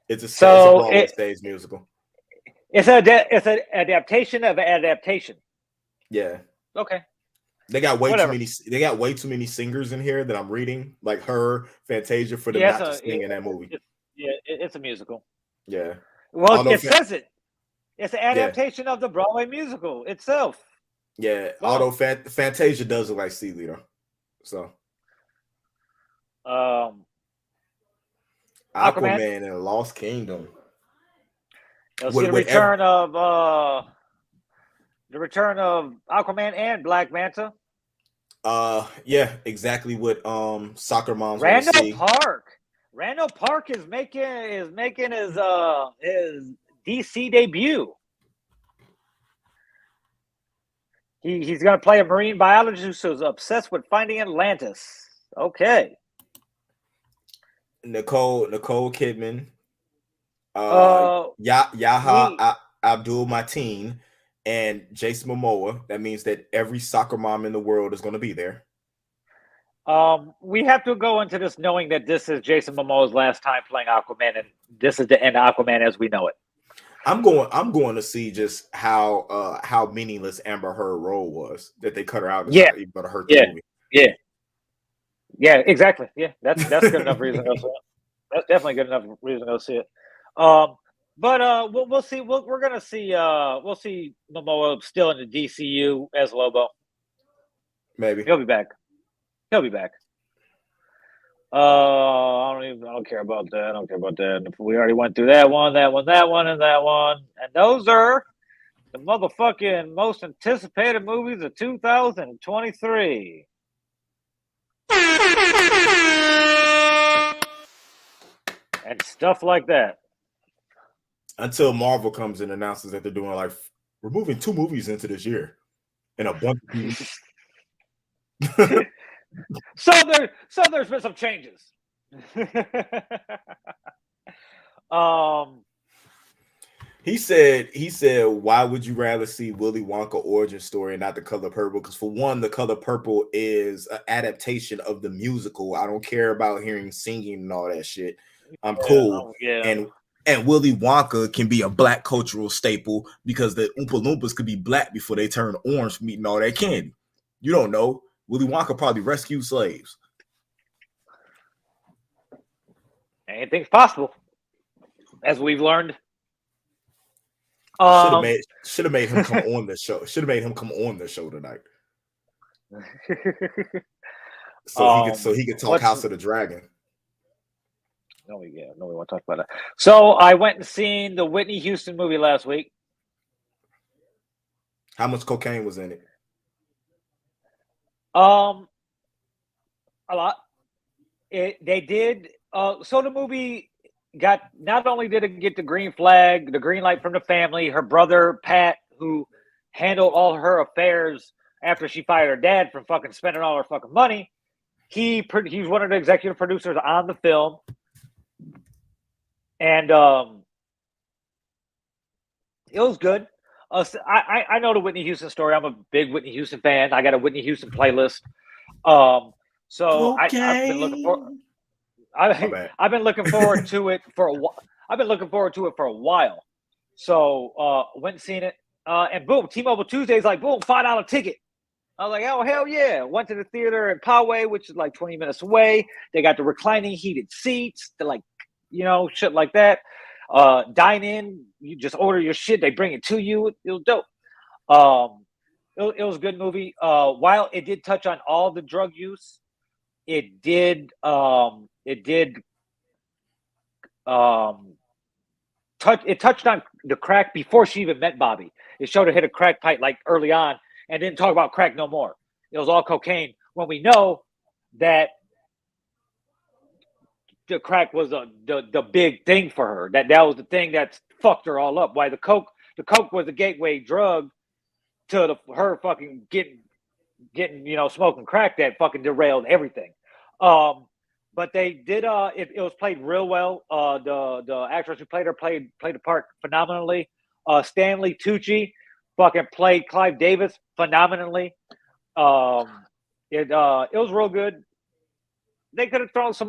It's a Broadway stage musical. It's an adaptation of an adaptation. Yeah. Okay. They got way Whatever. too many. They got way too many singers in here that I'm reading, like her, Fantasia, for them Yeah, not to sing in that movie. it's a musical. Yeah. Well, Although, it says it. It's an yeah, adaptation of the Broadway musical itself. yeah. Boom. Although Fantasia does look like Celie though. So Um, Aquaman. Aquaman and Lost Kingdom. You'll see the return of Aquaman and Black Manta. Yeah, exactly what soccer moms want to Randall see. Park. Randall Park is making his DC debut. He's going to play a marine biologist who's obsessed with finding Atlantis. Okay. Nicole Kidman. Yaha Abdul Mateen and Jason Momoa. That means that every soccer mom in the world is going to be there. We have to go into this knowing that this is Jason Momoa's last time playing Aquaman, and this is the end of Aquaman as we know it. I'm going to see just how meaningless Amber Heard role was, that they cut her out. Yeah, even going to hurt the movie. Yeah, exactly. Yeah, that's good enough reason to go see it. That's definitely good enough reason to go see it. But we'll see. We're gonna see. We'll see Momoa still in the DCU as Lobo. Maybe he'll be back. I don't care about that. We already went through that one, and those are the motherfucking most anticipated movies of 2023. And stuff like that. Until Marvel comes and announces that they're doing like we're moving 2 movies into this year, and a bunch of So there's been some changes. He said, why would you rather see Willy Wonka origin story and not The Color Purple? Because for one, The Color Purple is an adaptation of the musical. I don't care about hearing singing and all that shit. I'm cool. And Willy Wonka can be a black cultural staple because the Oompa Loompas could be black before they turn orange from eating all that candy. You don't know. Willy Wonka probably rescued slaves. Anything's possible, as we've learned. Should have made him come on the show. Should have made him come on the show tonight. So he could talk House of the Dragon. No, we want to talk about that. So I went and seen the Whitney Houston movie last week. How much cocaine was in it? A lot. They did. So the movie got, not only did it get the green light from the family, her brother Pat, who handled all her affairs after she fired her dad from fucking spending all her fucking money. He's one of the executive producers on the film. And it was good. I know the Whitney Houston story. I'm a big Whitney Houston fan. I got a Whitney Houston playlist. So I've been looking for. I've been looking forward to it for a while. So went and seen it. And boom, T-Mobile Tuesday's like, boom, $5 ticket. I was like, oh, hell yeah. Went to the theater in Poway, which is like 20 minutes away. They got the reclining heated seats. They're like, shit like that. Dine in, you just order your shit. They bring it to you. It was dope. It was a good movie. While it did touch on all the drug use, it touched on the crack before she even met Bobby. It showed her hit a crack pipe like early on and didn't talk about crack no more. It was all cocaine when we know that the crack was the big thing for her. That was the thing that fucked her all up. Why the coke was the gateway drug to her fucking getting smoking crack that fucking derailed everything. But they did it was played real well. The actress who played her played the part phenomenally. Stanley Tucci fucking played Clive Davis phenomenally. It was real good. They could have thrown a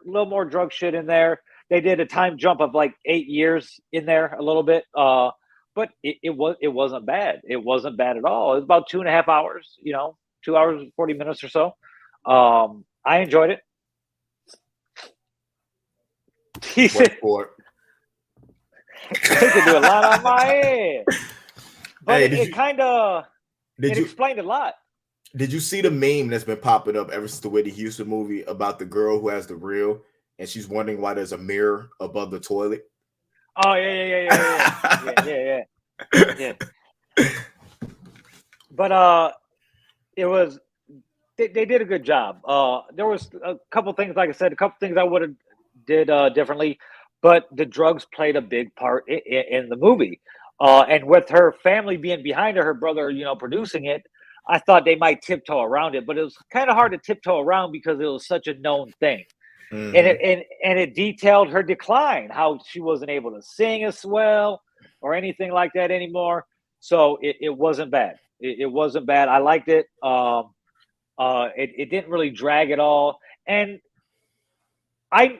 little more drug shit in there. They did a time jump of like 8 years in there a little bit. but it wasn't bad. It wasn't bad at all. It was about 2.5 hours. 2 hours and 40 minutes or so. I enjoyed it. He said, for "They could do a lot on my head," but Hey, it explained a lot. Did you see the meme that's been popping up ever since the Whitney Houston movie about the girl who has the reel and she's wondering why there's a mirror above the toilet? Oh yeah. But it was they did a good job. There was a couple things, like I said, a couple things I would have did differently, but the drugs played a big part in the movie. And with her family being behind her brother, producing it, I thought they might tiptoe around it, but it was kind of hard to tiptoe around because it was such a known thing. Mm-hmm. And it detailed her decline, how she wasn't able to sing as well or anything like that anymore. So it wasn't bad. It wasn't bad. I liked it. It didn't really drag at all. And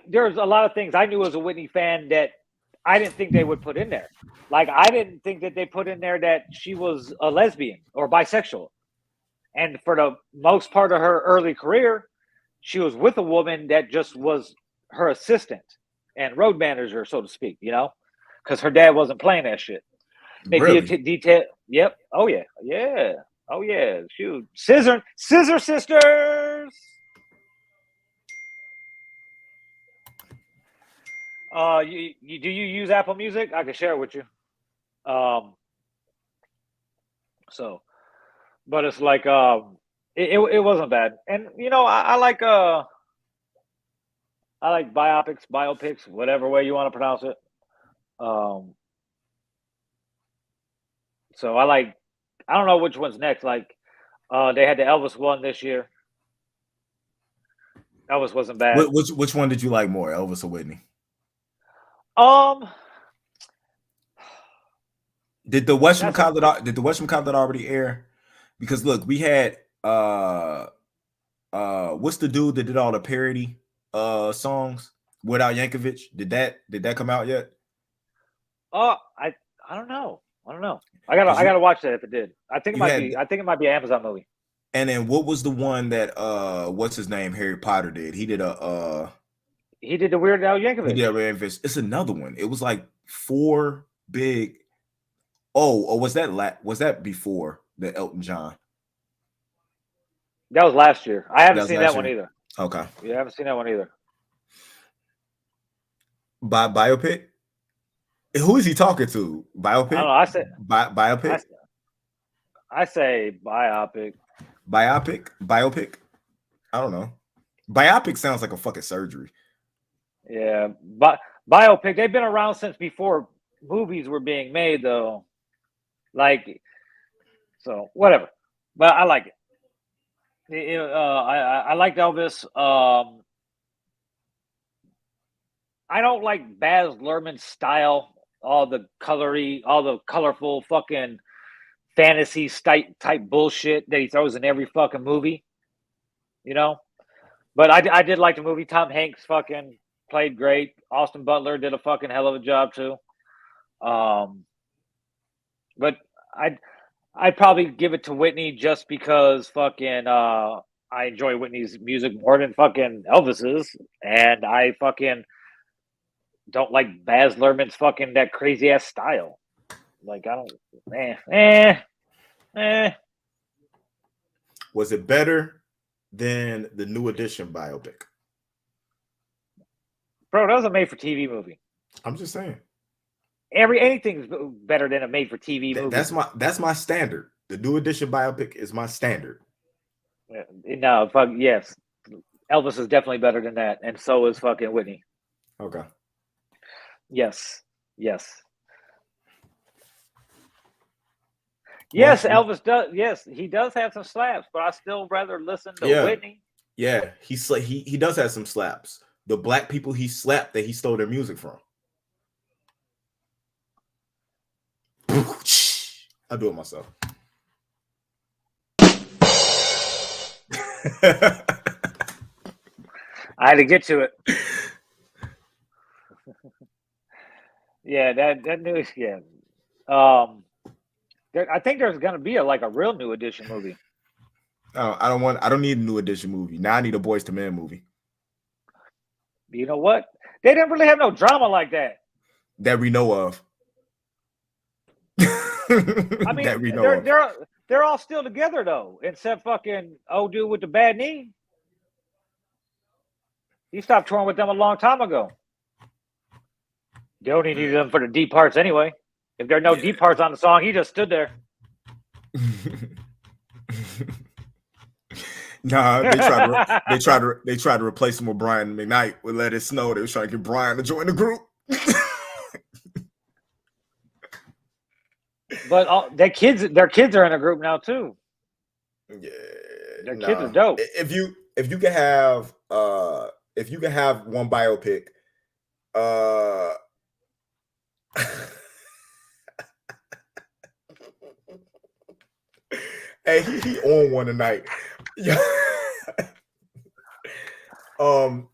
there's a lot of things I knew as a Whitney fan that I didn't think they would put in there. Like, I didn't think that they put in there that she was a lesbian or bisexual. And for the most part of her early career, she was with a woman that just was her assistant and road manager, so to speak, because her dad wasn't playing that shit. Maybe Really? detail. Yep. Oh yeah. Yeah. Oh yeah. Shoot. Scissor Sisters. Do you use Apple Music? I can share it with you. But it's like it wasn't bad, and I like biopics, whatever way you want to pronounce it. So I don't know which one's next. Like, they had the Elvis one this year. Elvis wasn't bad. Which one did you like more, Elvis or Whitney? Did the West from Compton already air? Because look, we had what's the dude that did all the parody songs without Yankovic? Did that come out yet? I don't know. I gotta watch that if it did. I think it might be an Amazon movie. And then what was the one that what's his name, Harry Potter did? He did the Weird Al Yankovic. Yeah, it's another one. It was like 4 big. Oh, was that before the Elton John? That was last year. I haven't seen that one either. Okay. Yeah, I haven't seen that one either. Biopic? Who is he talking to? Biopic? I don't know. I said biopic. I say biopic. Biopic. I don't know. Biopic sounds like a fucking surgery. Yeah, but biopic. They've been around since before movies were being made, though. Like, so whatever. But I like it. I liked Elvis. I don't like Baz Luhrmann's style. All the colorful fucking fantasy type bullshit that he throws in every fucking movie. But I did like the movie. Tom Hanks fucking played great. Austin Butler did a fucking hell of a job too. But I'd probably give it to Whitney just because fucking I enjoy Whitney's music more than fucking Elvis's, and I fucking don't like Baz Luhrmann's fucking that crazy ass style. Like, I don't. Was it better than the New Edition biopic? Bro, that was a made-for-TV movie. I'm just saying. Anything's better than a made-for-TV movie. That's my standard. The New Edition biopic is my standard. No, yes. Elvis is definitely better than that, and so is fucking Whitney. Okay. Yes. Yes, Elvis does. Yes, he does have some slaps, but I still rather listen to Whitney. Yeah, he does have some slaps. The black people he slapped that he stole their music from. I do it myself. I had to get to it. Yeah, that news. Yeah, I think there's gonna be a real New Edition movie. I don't need a New Edition movie. Now I need a Boys to Men movie. You know what? They didn't really have no drama like that. That we know of. I mean, that we know of. they're all still together though, except fucking old dude with the bad knee. He stopped touring with them a long time ago. They only needed them for the deep parts anyway. If there are no deep parts on the song, he just stood there. Nah, they tried to replace him with Brian McKnight with Let It Snow. They was trying to get Brian to join the group. But their kids are in a group now too. Yeah, their kids are dope. If you could have one biopic, hey, he on one tonight.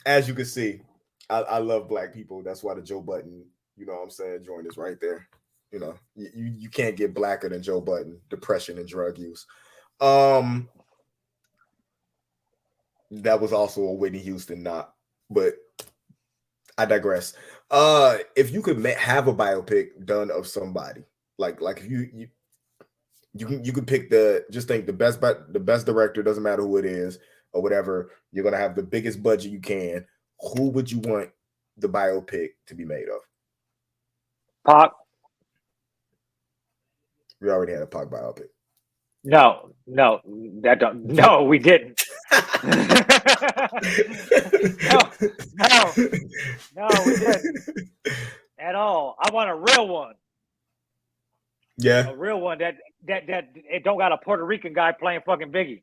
As you can see, I love black people. That's why the Joe Budden, you know what I'm saying, joint is right there. You know, you can't get blacker than Joe Budden, depression and drug use. That was also a Whitney Houston knock, but I digress. If you could have a biopic done of somebody, like if you could pick the best director, doesn't matter who it is or whatever, you're gonna have the biggest budget you can. Who would you want the biopic to be made of? Pac. We already had a Pac biopic. No, we didn't. no, we didn't at all. I want a real one. Yeah, a real one that it don't got a Puerto Rican guy playing fucking Biggie.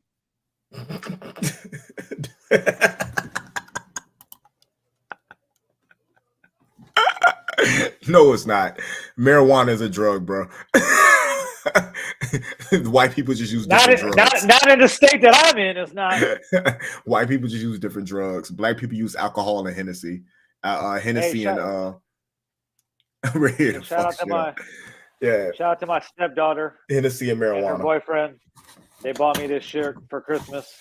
No, it's not. Marijuana is a drug, bro. White people just use different drugs. Not in the state that I'm in, it's not. White people just use different drugs. Black people use alcohol and Hennessy. Hennessy and shout out to my stepdaughter. Hennessy and marijuana. And her boyfriend. They bought me this shirt for Christmas.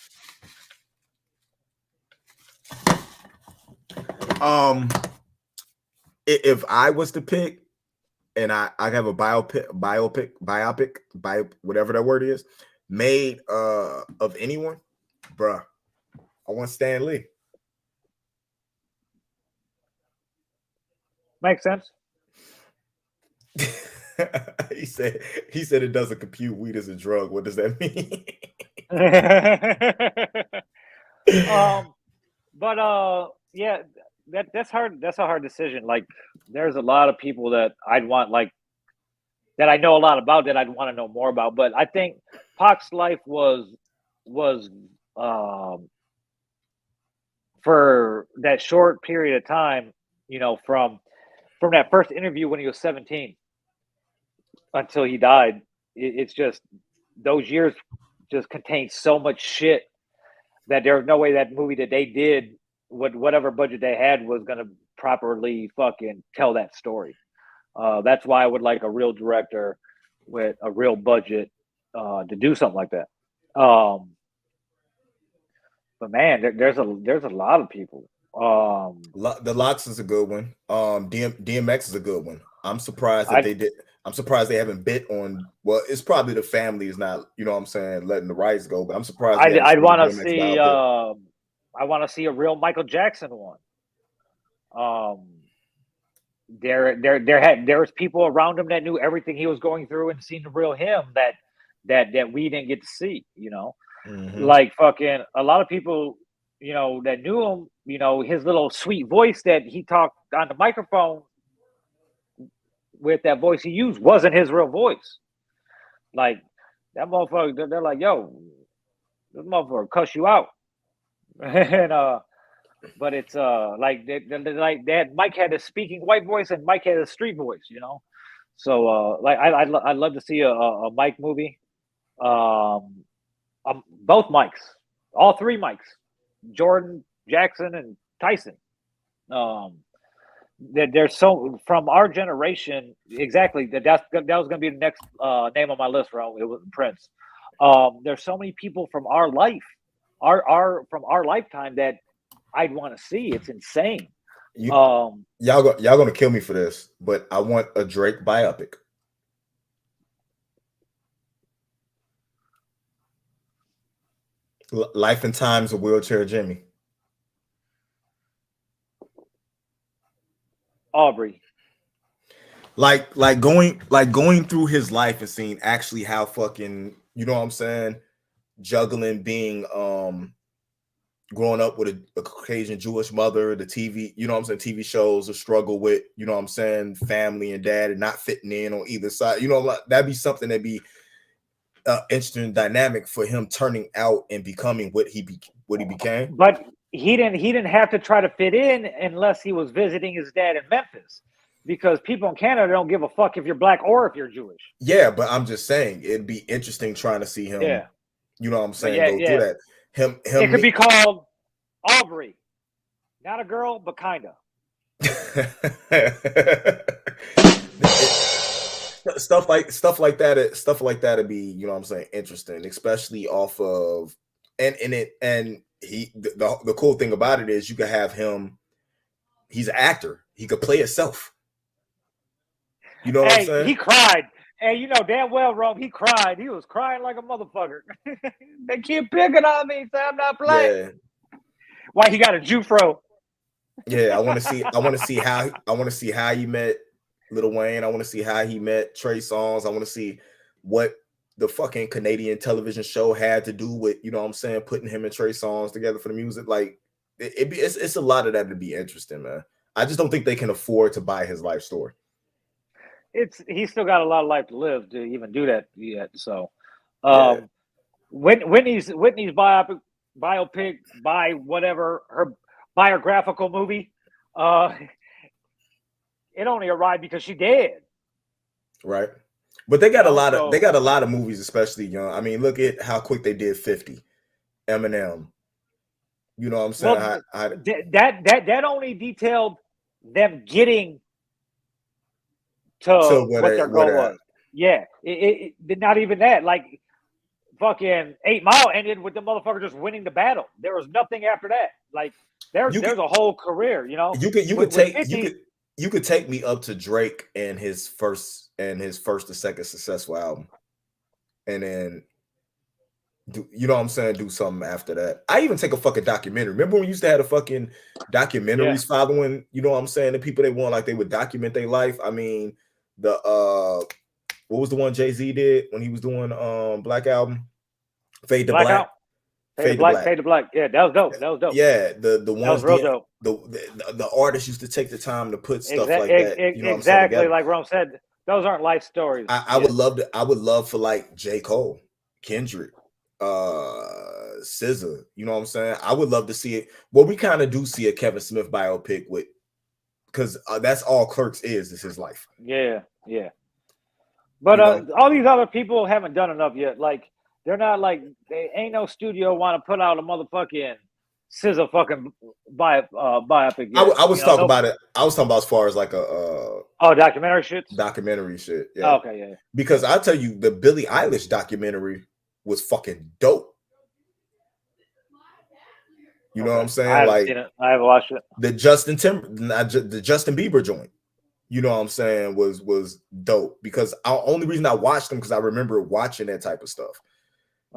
If I was to pick, and I have a biopic, whatever that word is, made of anyone, bruh, I want Stan Lee. Makes sense. he said it doesn't compute weed as a drug. What does that mean? Yeah, that's hard. That's a hard decision. Like, there's a lot of people that I'd want, like, that I know a lot about, that I'd want to know more about. But I think Pac's life was for that short period of time, you know, from that first interview when he was 17 until he died. It's just, those years just contained so much shit that there was no way that movie that they did with whatever budget they had was going to properly fucking tell that story. That's why I would like a real director with a real budget to do something like that. But man, there's a lot of people. The Locks is a good one. DMX is a good one. I'm surprised that they did. I'm surprised they haven't bit on. Well, it's probably the family is not, you know what I'm saying, letting the rights go. But I'm surprised. I'd want to see. I want to see a real Michael Jackson one. There was people around him that knew everything he was going through and seen the real him that we didn't get to see. You know, like fucking a lot of people, you know, that knew him. You know, his little sweet voice that he talked on the microphone with, that voice he used wasn't his real voice. Like, that motherfucker, they're like, yo, this motherfucker cuss you out. And but it's like that Mike had a speaking white voice and Mike had a street voice, you know. So like I'd love to see a Mike movie. Both Mikes, all three Mikes, Jordan, Jackson, and Tyson. that there's so from our generation exactly that was going to be the next name on my list. It was Prince. There's so many people from our life, our from our lifetime that I'd want to see. It's insane. Y'all gonna kill me for this, but I want a Drake biopic. Life and Times of Wheelchair Jimmy. Aubrey. Like going through his life and seeing actually how fucking, you know what I'm saying, juggling being growing up with a Caucasian Jewish mother, the TV, you know what I'm saying, TV shows, a struggle with, you know what I'm saying, family and dad and not fitting in on either side. You know, that'd be something that'd be interesting dynamic for him turning out and becoming what he became. But he didn't have to try to fit in unless he was visiting his dad in Memphis, because people in Canada don't give a fuck if you're black or if you're Jewish. Yeah, but I'm just saying it'd be interesting trying to see him. Yeah, you know what I'm saying. Go through that. Him. It could be called Aubrey, not a girl, but kinda. Stuff like that would be, you know what I'm saying, interesting, especially off of the cool thing about it is you could have him, he's an actor, he could play himself, you know what I'm saying. He cried, and you know damn well, Rome, he cried. He was crying like a motherfucker. They keep picking on me, so I'm not playing. Yeah. Why he got a Jufro? Yeah, I want to see how he met Lil Wayne. I want to see how he met Trey Songz. I want to see what the fucking Canadian television show had to do with, you know what I'm saying, putting him and Trey Songz together for the music. Like it's a lot of that to be interesting, man. I just don't think they can afford to buy his life story. He's still got a lot of life to live to even do that yet. So, Whitney's biopic by whatever her biographical movie, it only arrived because she dead. Right. But they got a lot of movies, especially young. I mean, look at how quick they did 50. Eminem. You know what I'm saying? Well, that only detailed them getting to what their goal was. Yeah. It not even that. Like fucking 8 Mile ended with the motherfucker just winning the battle. There was nothing after that. Like there's a whole career, you know. You could take me up to Drake and his first to second successful album, and then you know what I'm saying, do something after that. I even take a fucking documentary. Remember when we used to have a fucking documentaries following, you know what I'm saying, the people they want, like they would document their life. I mean, what was the one Jay-Z did when he was doing Black Album? Fade to Black. Fade to Black. Yeah, that was dope. Yeah, the ones that was real dope. The artists used to take the time to put stuff like that. You know exactly, like Rome said, those aren't life stories. I would love for like J. Cole, Kendrick, SZA. You know what I'm saying? I would love to see it. Well, we kind of do see a Kevin Smith biopic with, because that's all Clerks is his life. Yeah. But all these other people haven't done enough yet. Like they're not like, they ain't no studio want to put out a motherfucking SZA fucking biopic. Yet. I was talking about it. I was talking about as far as like a documentary shit. Documentary shit. Yeah. Oh, okay, yeah. Because I tell you, the Billie Eilish documentary was fucking dope. You know what I'm saying? I haven't watched it. The Justin Bieber joint. You know what I'm saying, was dope, because the only reason I watched them because I remember watching that type of stuff.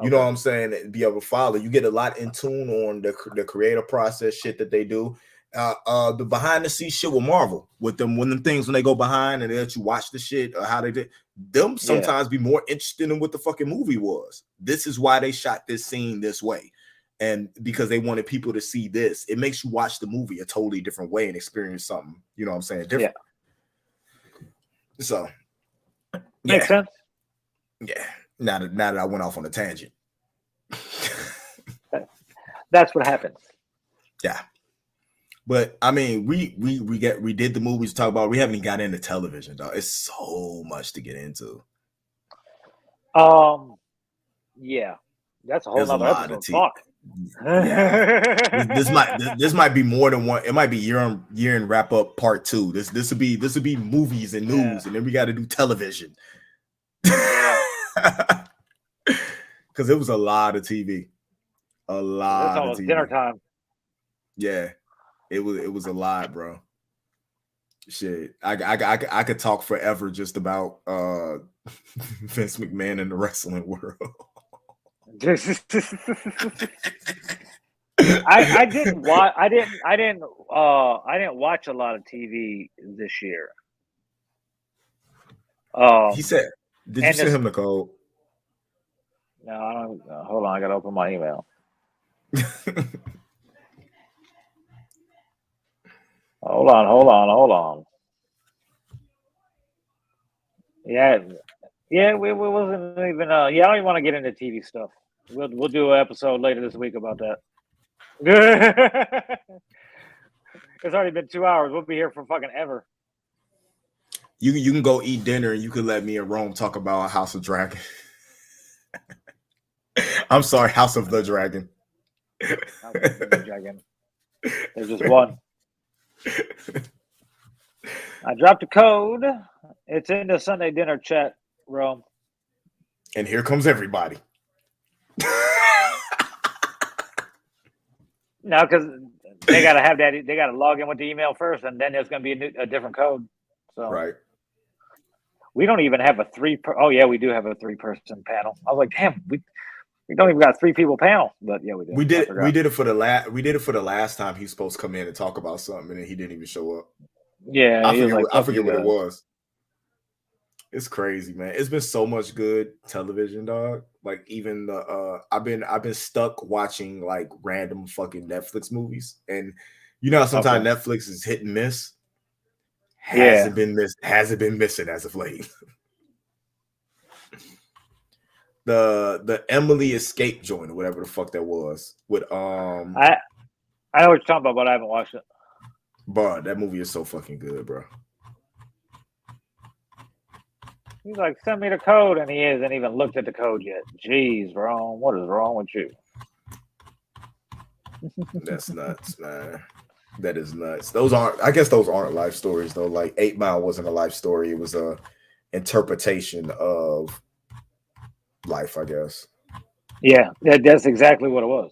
You know what I'm saying? Be able to follow. You get a lot in tune on the creative process shit that they do. The behind the scenes shit with Marvel, with them when they go behind and they let you watch the shit or how they did them, sometimes be more interesting than what the fucking movie was. This is why they shot this scene this way. And because they wanted people to see this, it makes you watch the movie a totally different way and experience something, you know what I'm saying, different. Yeah. So makes sense. Yeah. Now that I went off on a tangent. That's what happens. Yeah. But I mean, we did the movies to talk about. We haven't even got into television, dog. It's so much to get into. Yeah. That's a whole nother episode. Fuck. Yeah, this might be more than one. It might be year in wrap up part 2. This would be movies and news, and then we got to do television. Yeah, because it was a lot of TV, a lot it's of almost TV. dinner time. Yeah, it was a lot, bro. Shit, I could talk forever just about Vince McMahon in the wrestling world. I didn't watch. I didn't watch a lot of TV this year. He said, "Did you send him the code?" No, I don't. Hold on, I gotta open my email. Hold on. Yeah, we wasn't even. Yeah, I don't even want to get into TV stuff. We'll do an episode later this week about that. It's already been 2 hours. We'll be here for fucking ever. You can go eat dinner and you can let me and Rome talk about House of Dragon. I'm sorry, House of the Dragon. House of the Dragon. There's just one. I dropped a code. It's in the Sunday dinner chat, Rome. And here comes everybody. No, because they gotta have that. They gotta log in with the email first, and then there's gonna be a different code. So right. We don't even have a oh yeah, we do have a 3-person panel. I was like, damn, we don't even got a 3-people panel. But yeah, we do. We did it for the last time he was supposed to come in and talk about something, and then he didn't even show up. Yeah, I forget what it was. It's crazy, man. It's been so much good television, dog. Like even the I've been stuck watching like random fucking Netflix movies, and you know sometimes Netflix is hit and miss. Hasn't been missing as of late. the Emily Escape joint or whatever the fuck that was with I know what you're talking about, but I haven't watched it. Bro, that movie is so fucking good, bro. He's like, send me the code, and he hasn't even looked at the code yet. Jeez, Rome, what is wrong with you? That's nuts, man. That is nuts. I guess those aren't life stories though. Like 8 Mile wasn't a life story. It was a interpretation of life, I guess. Yeah, that's exactly what it was.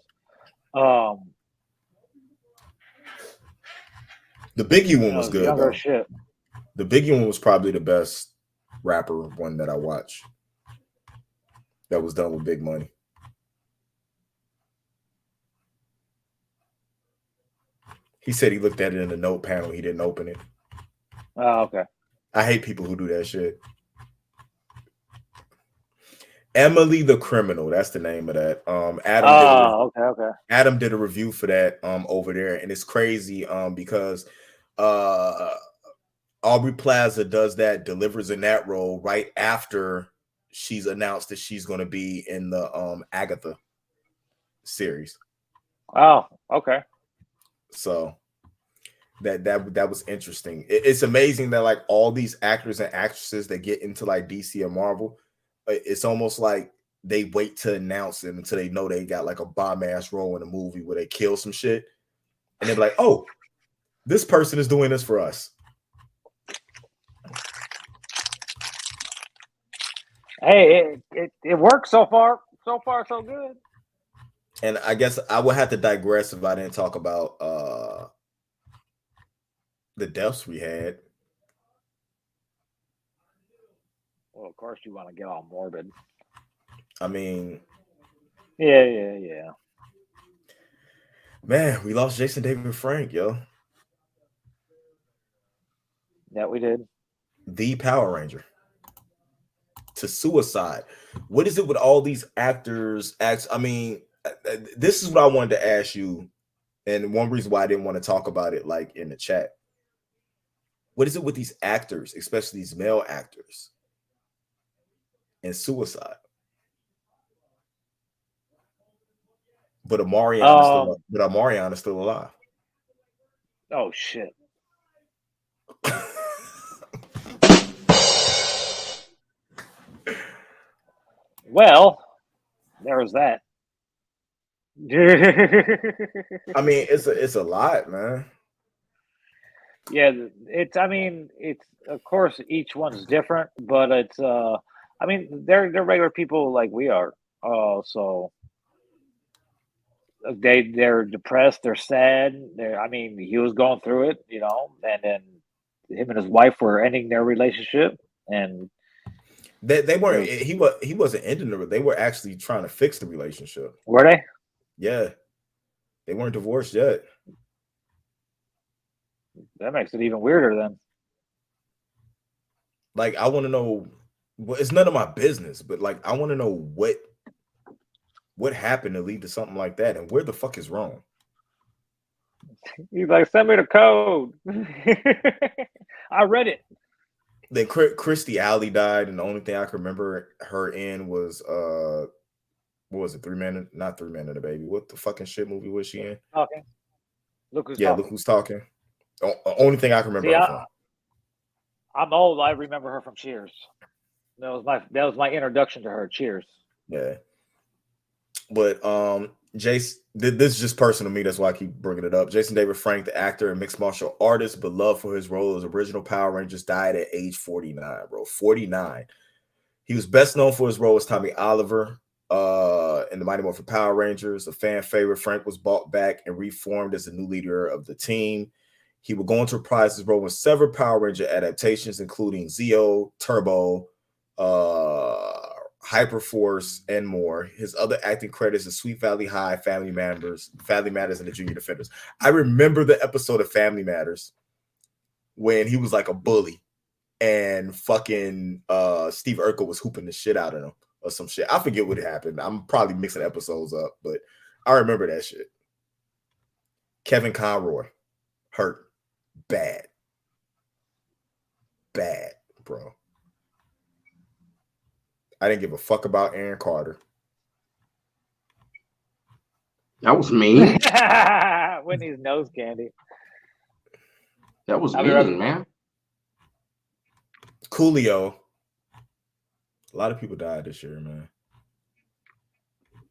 The Biggie one was good though. Shit. The Biggie one was probably the best rapper one that I watched. That was done with big money. He said he looked at it in the note panel. He didn't open it. Oh, okay. I hate people who do that shit. Emily the Criminal. That's the name of that. Adam did a review for that over there, and it's crazy because Aubrey Plaza delivers in that role right after she's announced that she's going to be in the Agatha series. Oh, okay. So that was interesting. It's amazing that like all these actors and actresses that get into like DC or Marvel, it's almost like they wait to announce it until they know they got like a bomb ass role in a movie where they kill some shit, and they're like, "Oh, this person is doing this for us." Hey, it works so far. So far, so good. And I guess I would have to digress if I didn't talk about the deaths we had. Well, of course you want to get all morbid. I mean, yeah. Man, we lost Jason David Frank, yo. Yeah, we did. The Power Ranger. To suicide. What is it with all these actors? I mean, this is what I wanted to ask you, and one reason why I didn't want to talk about it like in the chat. What is it with these actors, especially these male actors, and suicide? But Omarion is still alive. Oh shit. Well, there was that. I mean, it's a lot, man. Yeah, it's. I mean, it's of course each one's different, but it's. I mean, they're regular people like we are. So they're depressed, they're sad. I mean, he was going through it, and then him and his wife were ending their relationship, and They weren't. He wasn't ending it. They were actually trying to fix the relationship. were they? Yeah, they weren't divorced yet. That makes it even weirder then. Like, I want to know. Well, it's none of my business, but like, I want to know what happened to lead to something like that, and where the fuck is wrong. He's like, send me the code. I read it. Then Christy Alley died, and the only thing I can remember her in was what was it? 3 Men, not 3 Men and a Baby. What the fucking shit movie was she in? Okay. Look who's talking. Only thing I can remember. See, I'm old. I remember her from Cheers. That was my introduction to her. Cheers. Yeah. But Jace, this is just personal to me. That's why I keep bringing it up. Jason David Frank, the actor and mixed martial artist, beloved for his role as original Power Rangers, died at age 49, bro. 49. He was best known for his role as Tommy Oliver in the Mighty Morphin Power Rangers. A fan favorite, Frank was brought back and reformed as the new leader of the team. He would go on to reprise his role in several Power Ranger adaptations, including Zeo, Turbo, Hyperforce, and more. His other acting credits are Sweet Valley High, Family Matters, and the Junior Defenders. I remember the episode of Family Matters when he was like a bully and fucking Steve Urkel was hooping the shit out of him or some shit. I forget what happened. I'm probably mixing episodes up, but I remember that shit. Kevin Conroy, hurt. Bad, bro. I didn't give a fuck about Aaron Carter. That was mean. Whitney's nose candy. That was mean, man. Coolio. A lot of people died this year, man.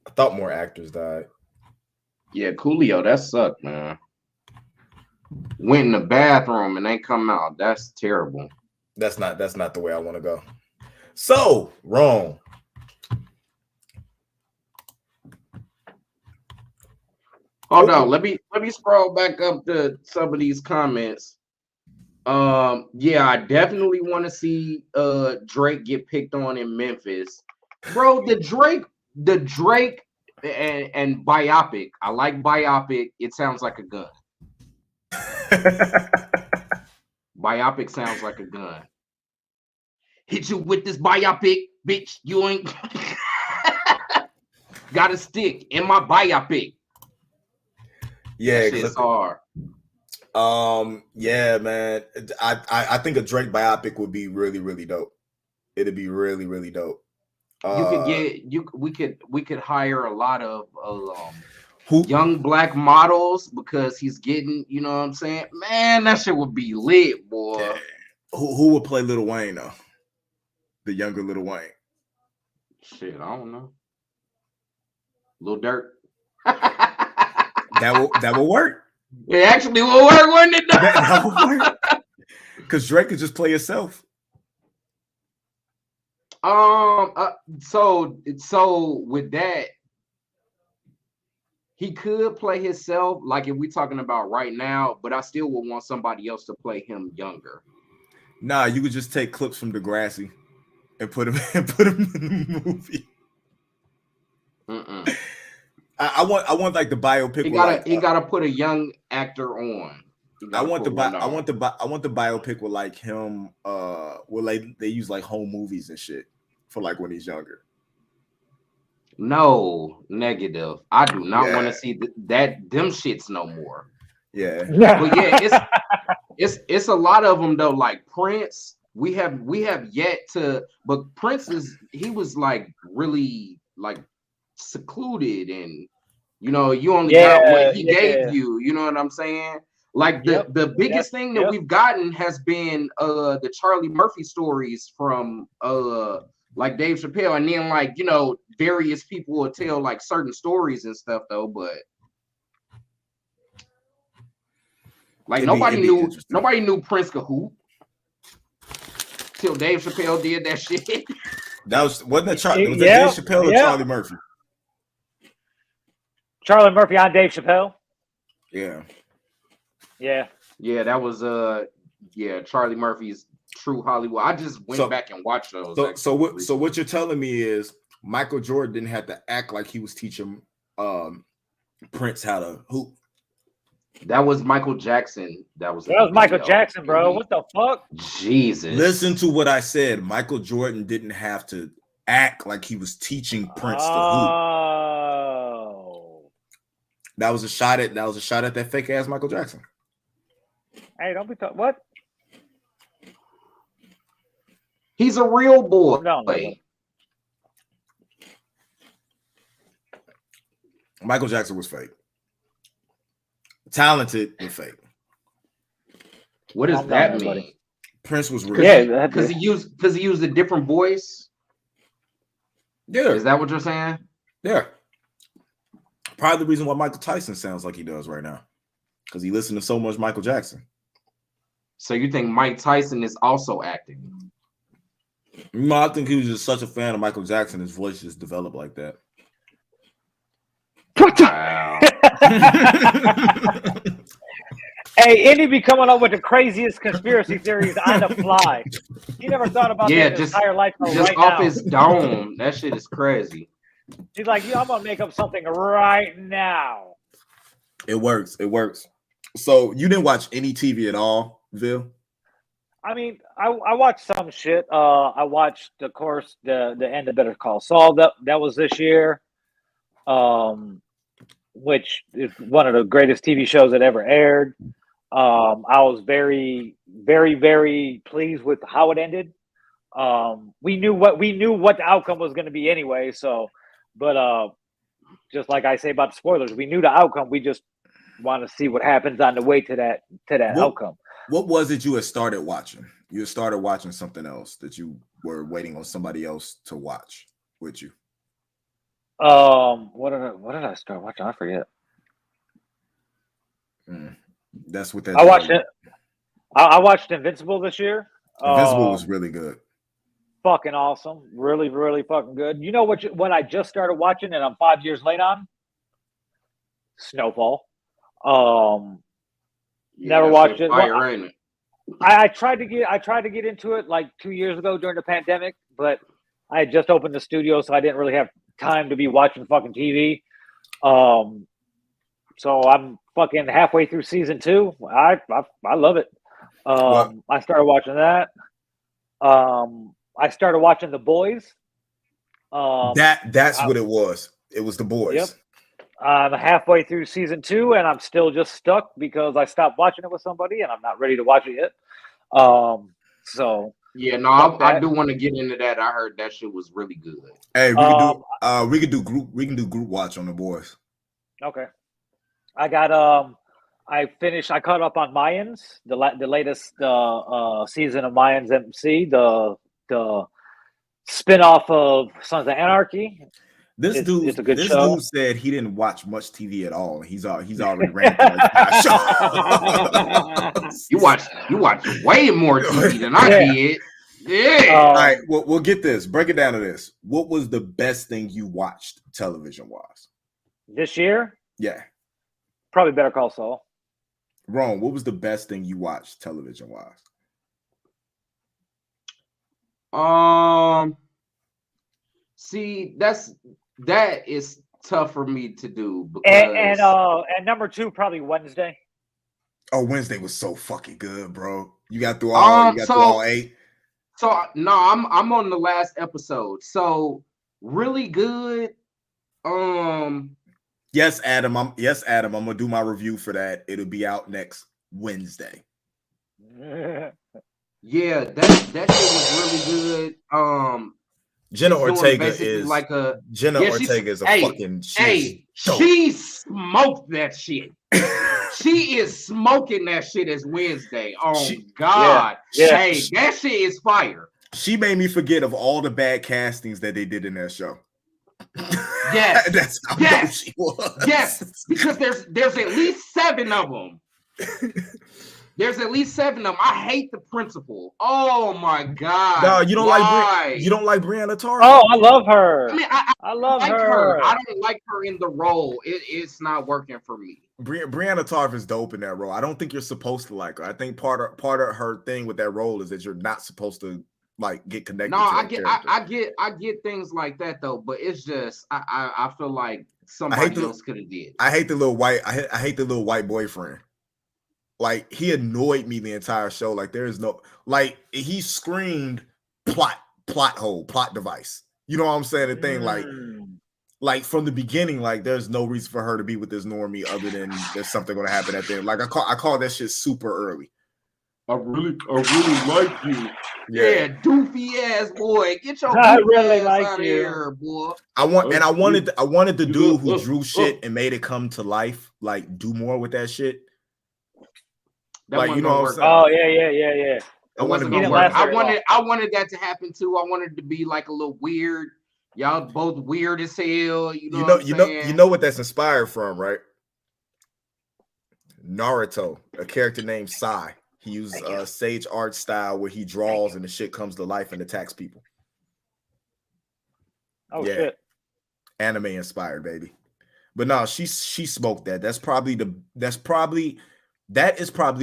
I thought more actors died. Yeah, Coolio, that sucked, man. Went in the bathroom and ain't come out. That's terrible. That's not the way I want to go. So wrong. Hold on, let me scroll back up to some of these comments. Yeah, I definitely want to see Drake get picked on in Memphis. Bro, the Drake and biopic. I like biopic. It sounds like a gun. Biopic sounds like a gun. Hit you with this biopic, bitch. You ain't got a stick in my biopic. Yeah, it's hard. Yeah, man. I think a Drake biopic would be really, really dope. It'd be really, really dope. We could hire a lot of young black models because he's getting, you know what I'm saying? Man, that shit would be lit, boy. Yeah. Who would play Lil Wayne though? The younger Lil Wayne. Shit, I don't know. Lil Durk. That will work. It actually will work, wouldn't it? That will work. Because Drake could just play himself. So with that, he could play himself, like if we're talking about right now, but I still would want somebody else to play him younger. Nah, you could just take clips from Degrassi and put him in the movie. I want like the biopic. He gotta put a young actor on. I want the biopic with like him. They use like home movies and shit for like when he's younger. No, negative. I do not want to see them shits no more. Yeah. But yeah, it's a lot of them though. Like Prince, we have yet to. But Prince he was like really like secluded, and you know you only got what he gave you. You know what I'm saying? Like the biggest thing that we've gotten has been the Charlie Murphy stories from like Dave Chappelle, and then like various people will tell like certain stories and stuff though, but like nobody knew Prince could hoop till Dave Chappelle did that shit. Wasn't that Dave Chappelle or Charlie Murphy? Charlie Murphy on Dave Chappelle. Yeah. Yeah, that was Charlie Murphy's True Hollywood. I just went back and watched those. So what you're telling me is Michael Jordan didn't have to act like he was teaching Prince how to hoop. That was Michael Jackson. That was Michael Jackson, bro. What the fuck? Jesus. Listen to what I said. Michael Jordan didn't have to act like he was teaching Prince to hoop. That was a shot at that fake ass Michael Jackson. Hey, don't be talking. What? He's a real boy. No. Michael Jackson was fake. Talented and fake. What does that mean? Prince was real. Yeah, because he used a different voice. Yeah. Is that what you're saying? Yeah. Probably the reason why Michael Tyson sounds like he does right now. Because he listened to so much Michael Jackson. So you think Mike Tyson is also acting? No, I think he was just such a fan of Michael Jackson, his voice just developed like that. Wow. Hey, Indy be coming up with the craziest conspiracy theories on the fly. He never thought about that his entire life. Just off his dome. That shit is crazy. He's like, I'm gonna make up something right now. It works. So you didn't watch any TV at all, Vil? I mean, I watched some shit. I watched, of course, the end of Better Call Saul. That was this year. Which is one of the greatest TV shows that ever aired. I was very, very, very pleased with how it ended. We knew what the outcome was going to be anyway. So, but just like I say about the spoilers, we knew the outcome. We just want to see what happens on the way to that outcome. What was it you had started watching? You had started watching something else that you were waiting on somebody else to watch with you. What did I start watching? I forget. That's what that. I watched it. I watched Invincible this year. Invincible was really good. Fucking awesome. Really, really fucking good. You know what I just started watching and I'm 5 years late on? Snowfall. Never watched it. I tried to get into it like 2 years ago during the pandemic, but I had just opened the studio, so I didn't really have time to be watching fucking TV. So I'm fucking halfway through season 2. I love it. I started watching that. I started watching The Boys. That's what it was. It was The Boys. Yep. I'm halfway through season 2, and I'm still just stuck because I stopped watching it with somebody, and I'm not ready to watch it yet. So yeah, no, I do want to get into that. I heard that shit was really good. Hey, we can do group watch on The Boys. Okay. I got I caught up on Mayans, the latest season of Mayans MC, the spinoff of Sons of Anarchy. This dude said he didn't watch much TV at all. He's already ranked on his You watch way more TV than I did. Yeah. All right, we'll get this. Break it down to this. What was the best thing you watched television wise this year? Yeah, probably Better Call Saul. Ron, what was the best thing you watched television wise? See, that is tough for me to do because and number 2 probably Wednesday. Oh, Wednesday was so fucking good, bro. You got through all 8. So no, I'm on the last episode. So really good. Yes, Adam. I'm gonna do my review for that. It'll be out next Wednesday. Yeah, that shit was really good. Jenna Ortega is like a Ortega is a fucking she smoked that shit. She is smoking that shit as Wednesday. Oh God. Yeah. Hey, that shit is fire. She made me forget of all the bad castings that they did in that show. Yes, that's how dope she was. Yes, because there's at least 7 of them. There's at least 7 of them. I hate the principal. Oh my god! No, you don't Why? you don't like Brianna Tarver. Oh, I love her. I mean, I love like her. I don't like her in the role. It's not working for me. Brianna Tarver is dope in that role. I don't think you're supposed to like her. I think part of her thing with that role is that you're not supposed to like get connected. No, I get things like that though, but it's just I feel like somebody else could have did. I hate the little white boyfriend. Like, he annoyed me the entire show. Like, there is no, like, he screamed plot hole, plot device. You know what I'm saying? The thing, like from the beginning, like, there's no reason for her to be with this normie other than there's something going to happen at the end. Like, I call that shit super early. I really like you. Yeah, doofy ass boy. Get your I really like out you. Here, boy. I wanted the dude who drew shit and made it come to life, like, do more with that shit. That like, you know what I'm saying? Oh yeah. I wanted that to happen too. I wanted to be like a little weird. Y'all both weird as hell. You know what that's inspired from, right? Naruto, a character named Sai. He uses sage art style where he draws and the shit comes to life and attacks people. Oh shit. Anime inspired, baby. But no, she smoked that. That is probably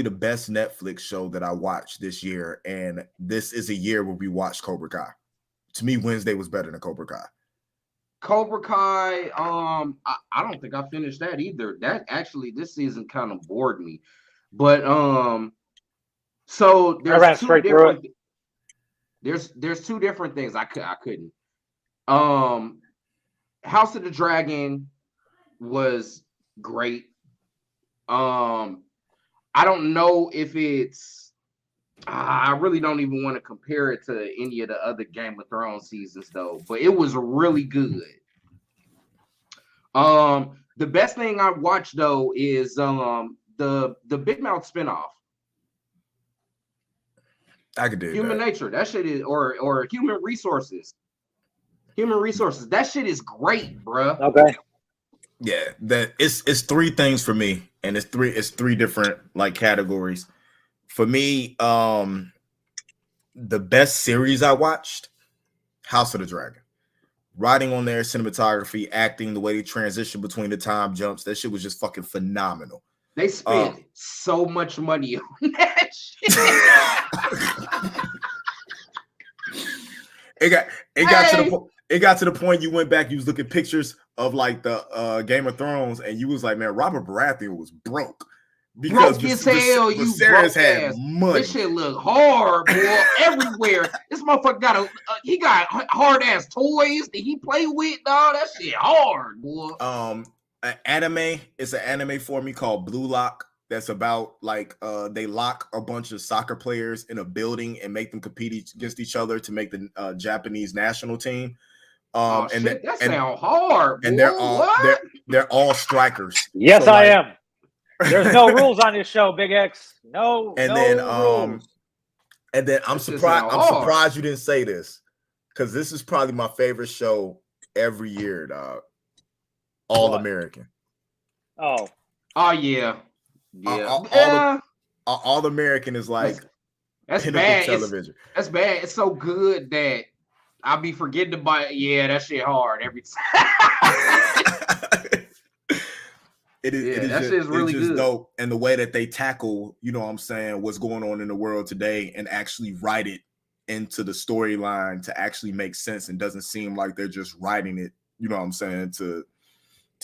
the best Netflix show that I watched this year. And this is a year where we watched Cobra Kai. To me, Wednesday was better than Cobra Kai. Cobra Kai, I don't think I finished that either. That actually this season kind of bored me. But so there's two different there's 2 different things I couldn't. House of the Dragon was great. I don't know if it's I really don't even want to compare it to any of the other Game of Thrones seasons though, but it was really good. The best thing I watched though is the Big Mouth spinoff. I could do Human Nature. That shit is or Human Resources. Human Resources. That shit is great, bruh. Okay. Yeah, that it's 3 things for me, and it's three different like categories. For me, the best series I watched, House of the Dragon. Writing on there, cinematography, acting, the way they transition between the time jumps, that shit was just fucking phenomenal. They spent so much money on that shit. It got to the point you went back, you was looking at pictures of like the Game of Thrones, and you was like, man, Robert Baratheon was broke. Because broke as hell, you broke had money. This shit look hard, boy, everywhere. This motherfucker got he got hard ass toys that he play with, dog. That shit hard, boy. An anime. It's an anime for me called Blue Lock. That's about like they lock a bunch of soccer players in a building and make them compete against each other to make the Japanese national team. That sounds hard. Boy. And they're all strikers. Yes, so, I am. There's no rules on this show, Big X. No. Rules. And then I'm surprised you didn't say this, because this is probably my favorite show every year, dog. All American. Oh yeah. All American is like that's bad. Television. That's bad. It's so good that I'll be forgetting about it. Yeah, that shit hard every time. It is really good. Dope. And the way that they tackle, you know what I'm saying, what's going on in the world today and actually write it into the storyline to actually make sense and doesn't seem like they're just writing it, you know what I'm saying, to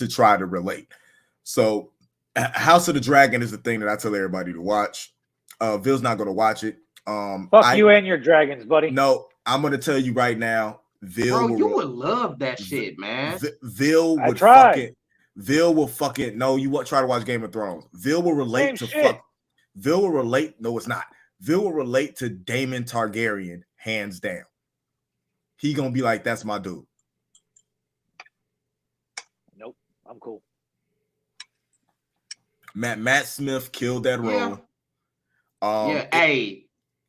try to relate. So House of the Dragon is the thing that I tell everybody to watch. Ville's not going to watch it. Fuck you and your dragons, buddy. No, I'm going to tell you right now, Ville. Bro, you would love that shit, man. Ville will fucking no. You try to watch Game of Thrones. Ville will relate Ville will relate. No, it's not. Ville will relate to Daemon Targaryen hands down. He gonna be like, that's my dude. Nope, I'm cool. Matt Smith killed that role. Hey,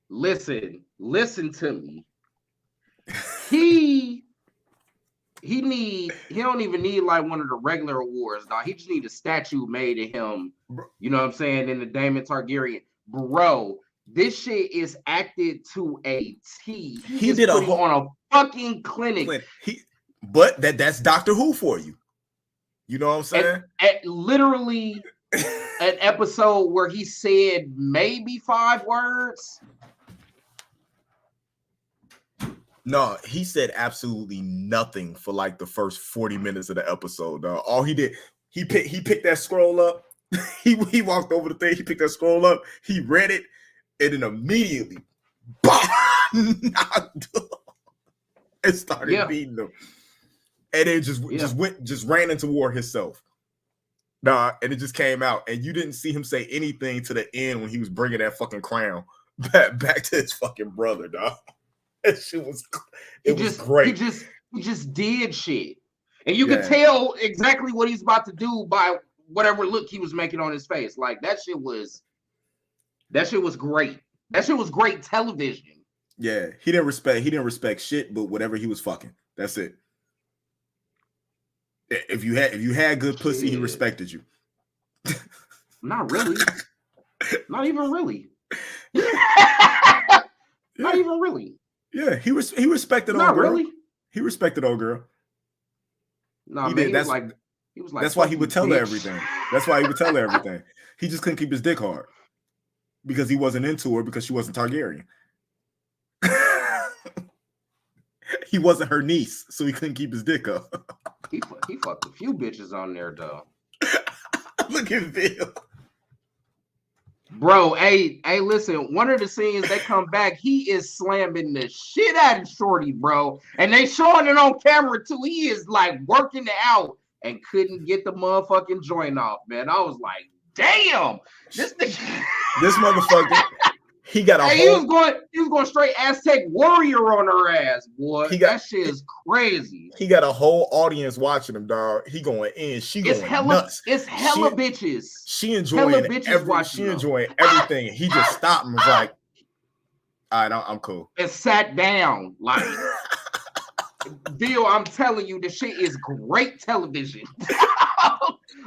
listen to me. He don't even need like one of the regular awards, dog. He just need a statue made of him. You know what I'm saying? In the Daemon Targaryen, bro. This shit is acted to a T. He did putting on a fucking clinic. But that's Doctor Who for you. You know what I'm saying? At literally an episode where he said maybe 5 words. No, he said absolutely nothing for like the first 40 minutes of the episode. All he did, he picked that scroll up. he walked over the thing. He picked that scroll up. He read it, and then immediately, it started beating them, and it just ran into war himself. Nah, and it just came out, and you didn't see him say anything to the end when he was bringing that fucking crown back to his fucking brother, dog. That shit was great. He just did shit. And you could tell exactly what he's about to do by whatever look he was making on his face. Like that shit was great. That shit was great television. Yeah, he didn't respect shit, but whatever he was fucking. That's it. If you had good pussy, he respected you. Not really. Not even really. Not even really. Yeah, he respected old girl. Really? He respected old girl. No, he did. He was like that's why he would tell her everything. That's why he would tell her everything. He just couldn't keep his dick hard because he wasn't into her because she wasn't Targaryen. He wasn't her niece, so he couldn't keep his dick up. He fucked a few bitches on there though. Look at Bill. Bro, hey, listen, one of the scenes they come back, he is slamming the shit out of Shorty, bro. And they showing it on camera too. He is like working it out and couldn't get the motherfucking joint off, man. I was like, damn, this motherfucker, he got a he was going straight Aztec warrior on her ass, boy. That shit is crazy. He got a whole audience watching him, dog. He going in. She going nuts. It's hella bitches. She enjoying everything. He just stopped and was like, all right, I'm cool. And sat down. Like, Bill, I'm telling you, this shit is great television.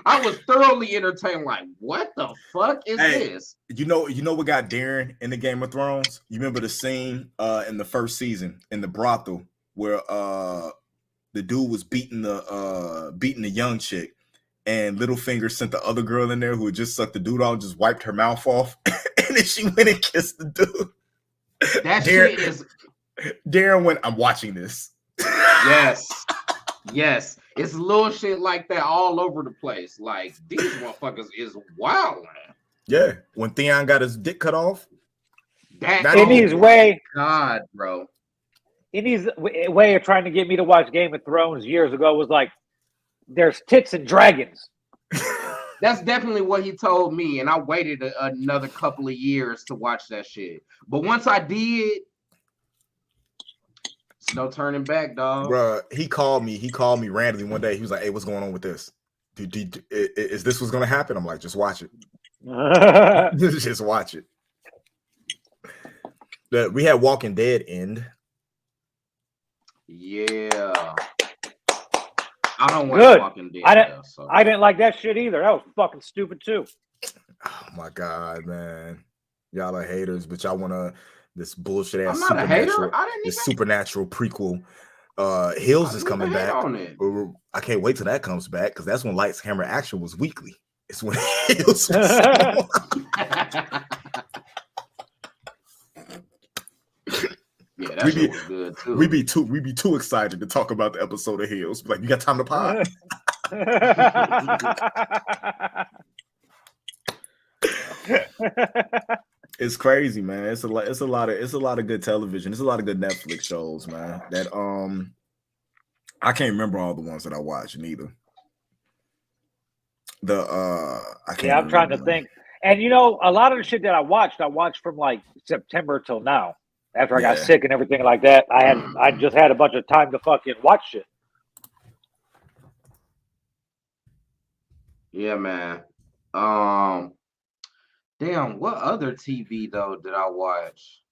I was thoroughly entertained. Like, what the fuck is this? You know what got Darren in the Game of Thrones? You remember the scene in the first season in the brothel where the dude was beating the young chick, and Littlefinger sent the other girl in there who had just sucked the dude off, just wiped her mouth off, and then she went and kissed the dude. Darren went, I'm watching this. Yes. It's little shit like that all over the place. Like, these motherfuckers is wild, man. Yeah. When Theon got his dick cut off. In his way. God, bro. In his way of trying to get me to watch Game of Thrones years ago was like, there's tits and dragons. That's definitely what he told me. And I waited another couple of years to watch that shit. But once I did, it's no turning back, dog. Bruh, he called me randomly one day. He was like, hey, what's going on with this? Is this what's going to happen? I'm like, just watch it. Just watch it. We had Walking Dead end. Yeah. I don't watch Walking Dead. I didn't like that shit either. That was fucking stupid too. Oh my God, man. Y'all are haters, but y'all want to... This bullshit ass supernatural prequel. Hills is coming back. I can't wait till that comes back because that's when Lights Camera Action was weekly. It's when Hills was yeah, that shit was good too. We be too excited to talk about the episode of Hills. Like, you got time to pod? It's crazy, man. It's a lot of good television. It's a lot of good Netflix shows, man. That I can't remember all the ones that I watched neither. I'm trying to think. And a lot of the shit that I watched from like September till now. After I got sick and everything like that, I just had a bunch of time to fucking watch shit. Yeah, man. Damn, what other TV though did I watch?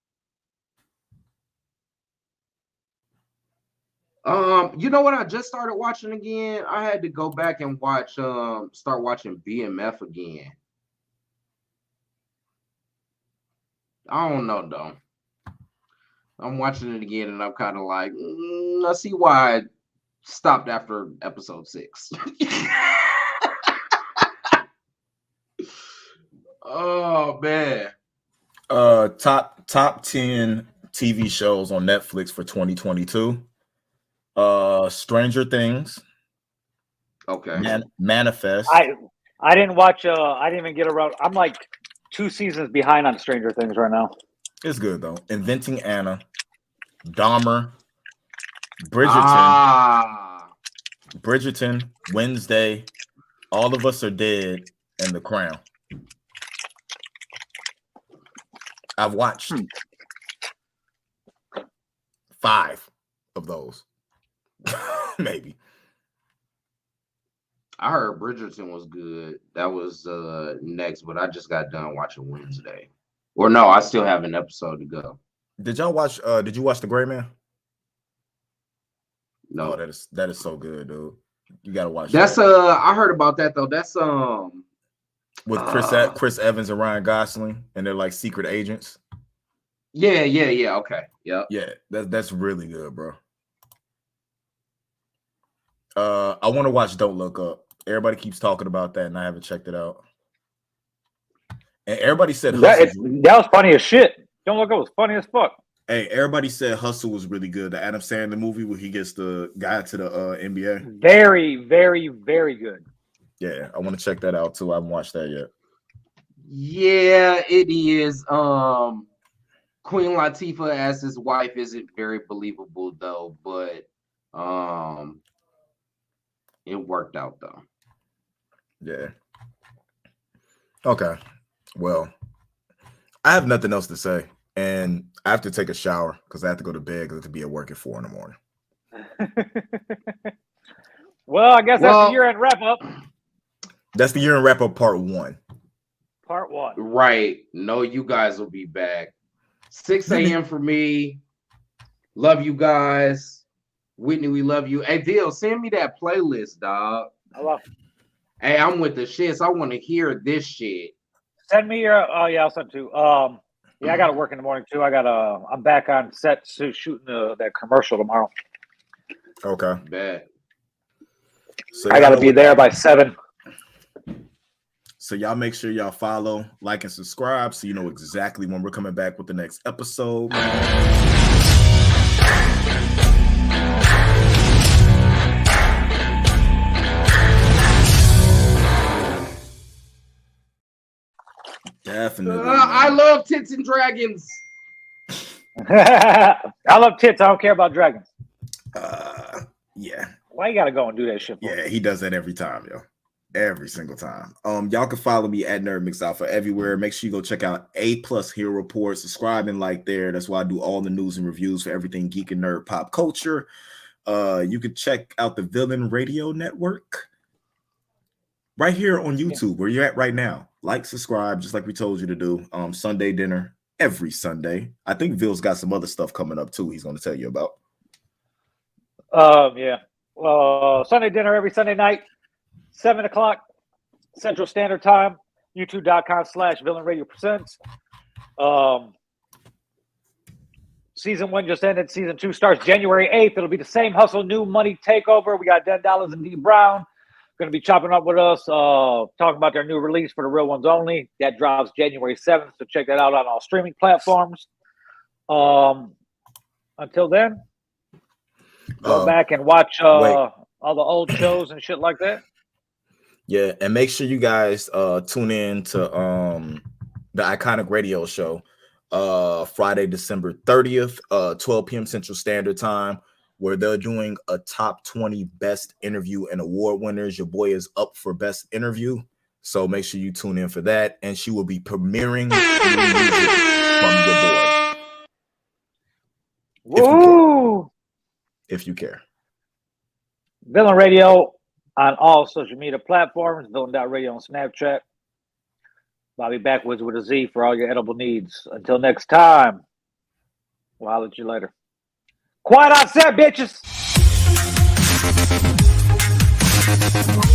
You know what I just started watching again? I had to go back and start watching BMF again. I don't know though. I'm watching it again and I'm kind of like, I see why I stopped after episode 6. Oh man. Top 10 TV shows on Netflix for 2022. Stranger Things. Okay. Manifest. I didn't watch. I didn't even get around. I'm like 2 seasons behind on Stranger Things right now. It's good though. Inventing Anna. Dahmer. Bridgerton. Bridgerton. Wednesday. All of Us Are Dead. And The Crown. I've watched 5 of those. Maybe. I heard Bridgerton was good. That was next, but I just got done watching Wednesday. Or no, I still have an episode to go. Did you watch The Gray Man? No. Oh, that is so good, dude. You gotta watch that. I heard about that though. That's with Chris Evans and Ryan Gosling, and they're like secret agents. Yeah. Okay. Yep. Yeah, that's really good, bro. I want to watch Don't Look Up. Everybody keeps talking about that, and I haven't checked it out. And everybody said that was funny as shit. Don't Look Up was funny as fuck. Hey, everybody said Hustle was really good. The Adam Sandler movie where he gets the guy to the NBA. Very, very, very good. Yeah, I want to check that out too. I haven't watched that yet. Yeah, it is. Queen Latifah as his wife isn't very believable though, but it worked out though. Yeah. Okay. Well, I have nothing else to say, and I have to take a shower because I have to go to bed because I have to be at work at 4 a.m. Well, I guess that's the year-end wrap-up. That's the year-end wrap-up part 1. Part 1. Right. No, you guys will be back. 6 a.m. for me. Love you guys. Whitney, we love you. Hey, Bill, send me that playlist, dog. Hey, I'm with the shits. I want to hear this shit. Send me your. Oh yeah, I'll send it too. Yeah, I got to work in the morning too. I'm back on set shooting that commercial tomorrow. Okay. Bet. So I got to be there by 7. So y'all make sure y'all follow, like, and subscribe so you know exactly when we're coming back with the next episode. Definitely. I love tits and dragons. I love tits. I don't care about dragons. Yeah. Why you got to go and do that shit for? Yeah, he does that every time, yo. Every single time. Y'all can follow me at NerdMix Alpha everywhere. Make sure you go check out A+ Hero Report. Subscribe and like there. That's why I do all the news and reviews for everything geek and nerd pop culture. You can check out the Villain Radio Network right here on YouTube, where you're at right now. Like, subscribe, just like we told you to do. Sunday dinner every Sunday. I think Ville's got some other stuff coming up too. He's going to tell you about. Yeah. Well, Sunday dinner every Sunday night. 7 o'clock Central Standard Time, youtube.com/Villain Radio Presents. Season 1 just ended. Season 2 starts January 8th. It'll be the same Hustle New Money Takeover. We got $10 and D Brown going to be chopping up with us, talking about their new release for the Real Ones Only. That drops January 7th, so check that out on all streaming platforms. Until then, go back and watch all the old shows and shit like that. Yeah, and make sure you guys tune in to the Iconic Radio Show Friday, December 30th, 12 p.m. Central Standard Time, where they're doing a top 20 best interview and award winners. Your boy is up for best interview, so make sure you tune in for that. And she will be premiering new music from your boy. Woo! If you care. Villain Radio on all social media platforms, Villain.radio on Snapchat. Bobby Backwoods with a Z for all your edible needs. Until next time, we'll holler at you later. Quiet on set, bitches! Bye.